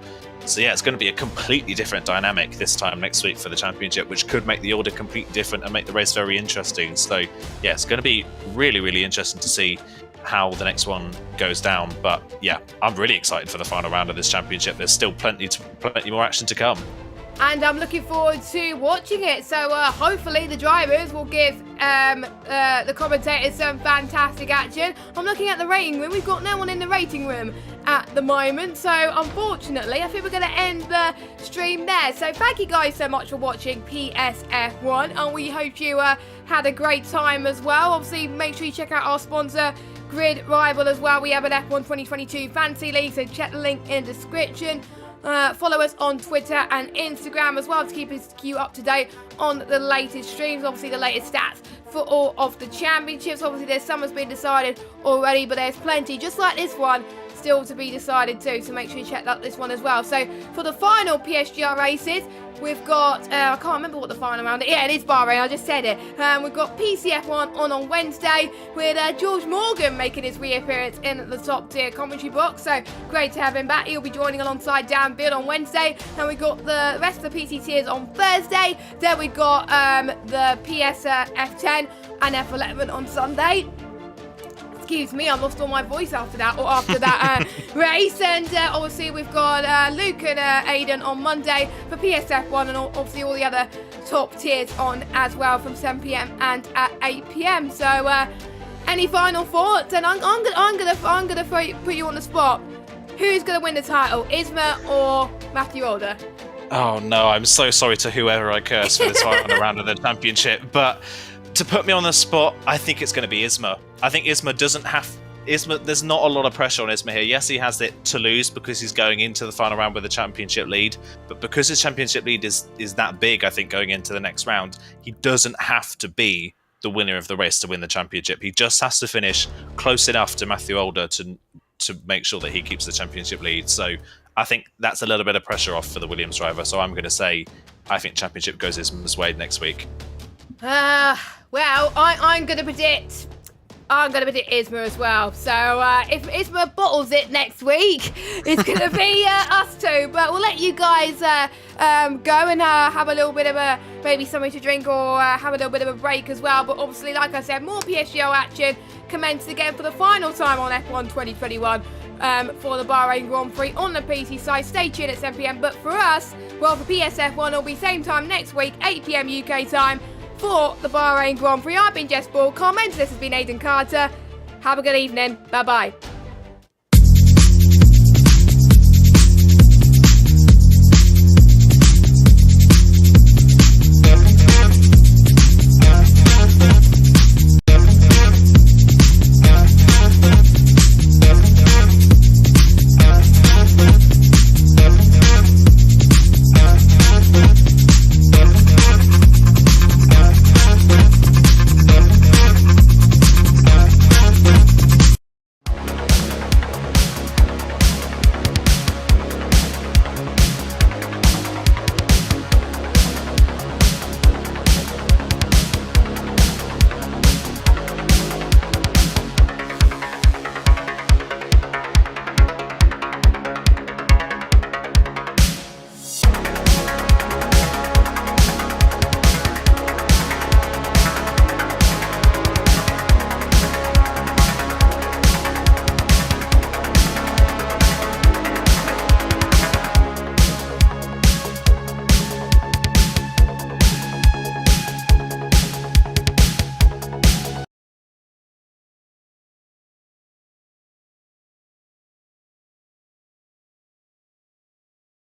So yeah, it's going to be a completely different dynamic this time next week for the championship, which could make the order completely different and make the race very interesting. So yeah, it's going to be really, really interesting to see how the next one goes down. But yeah, I'm really excited for the final round of this championship. There's still plenty more action to come. And I'm looking forward to watching it. So hopefully the drivers will give the commentators some fantastic action. I'm looking at the rating room. We've got no one in the rating room at the moment. So unfortunately, I think we're going to end the stream there. So thank you guys so much for watching PSF1. And we hope you had a great time as well. Obviously, make sure you check out our sponsor, Grid Rival, as well. We have an F1 2022 Fantasy League. So check the link in the description. Follow us on Twitter and Instagram as well to keep you up to date on the latest streams, obviously the latest stats for all of the championships. Obviously there's some has been decided already, but there's plenty, just like this one, still to be decided too, so make sure you check out this one as well. So for the final PSGL races, we've got, I can't remember what the final round is. Yeah, it is Bahrain, I just said it. We've got PCF1 on Wednesday with George Morgan making his reappearance in the top tier commentary box. So great to have him back. He'll be joining alongside Dan Bill on Wednesday. And we've got the rest of the PC tiers on Thursday. Then we've got the PS F10 and F11 on Sunday. Excuse me, I lost all my voice after that race. And obviously we've got Luke and Aidan on Monday for PSF1, and obviously all the other top tiers on as well from 7 PM and at 8 PM. So any final thoughts? And I'm gonna put you on the spot. Who's gonna win the title, Isma or Matthew Alder? Oh no, I'm so sorry to whoever I curse for this final round of the championship, but to put me on the spot, I think it's going to be Isma. I think Isma doesn't have... there's not a lot of pressure on Isma here. Yes, he has it to lose because he's going into the final round with a championship lead, but because his championship lead is that big, I think, going into the next round, he doesn't have to be the winner of the race to win the championship. He just has to finish close enough to Matthew Alder to make sure that he keeps the championship lead. So I think that's a little bit of pressure off for the Williams driver. So I'm going to say I think championship goes Isma's way next week. Well, I'm going to predict Isma as well. So if Isma bottles it next week, it's going to be us two. But we'll let you guys go and have a little bit of maybe something to drink or have a little bit of a break as well. But obviously, like I said, more PSGL action commences again for the final time on F1 2021 for the Bahrain Grand Prix on the PC side. Stay tuned at 7 PM. But for us, well, for PSF1, it'll be same time next week, 8 PM UK time, for the Bahrain Grand Prix. I've been Jess Ball. Comments, this has been Aidan Carter. Have a good evening. Bye-bye.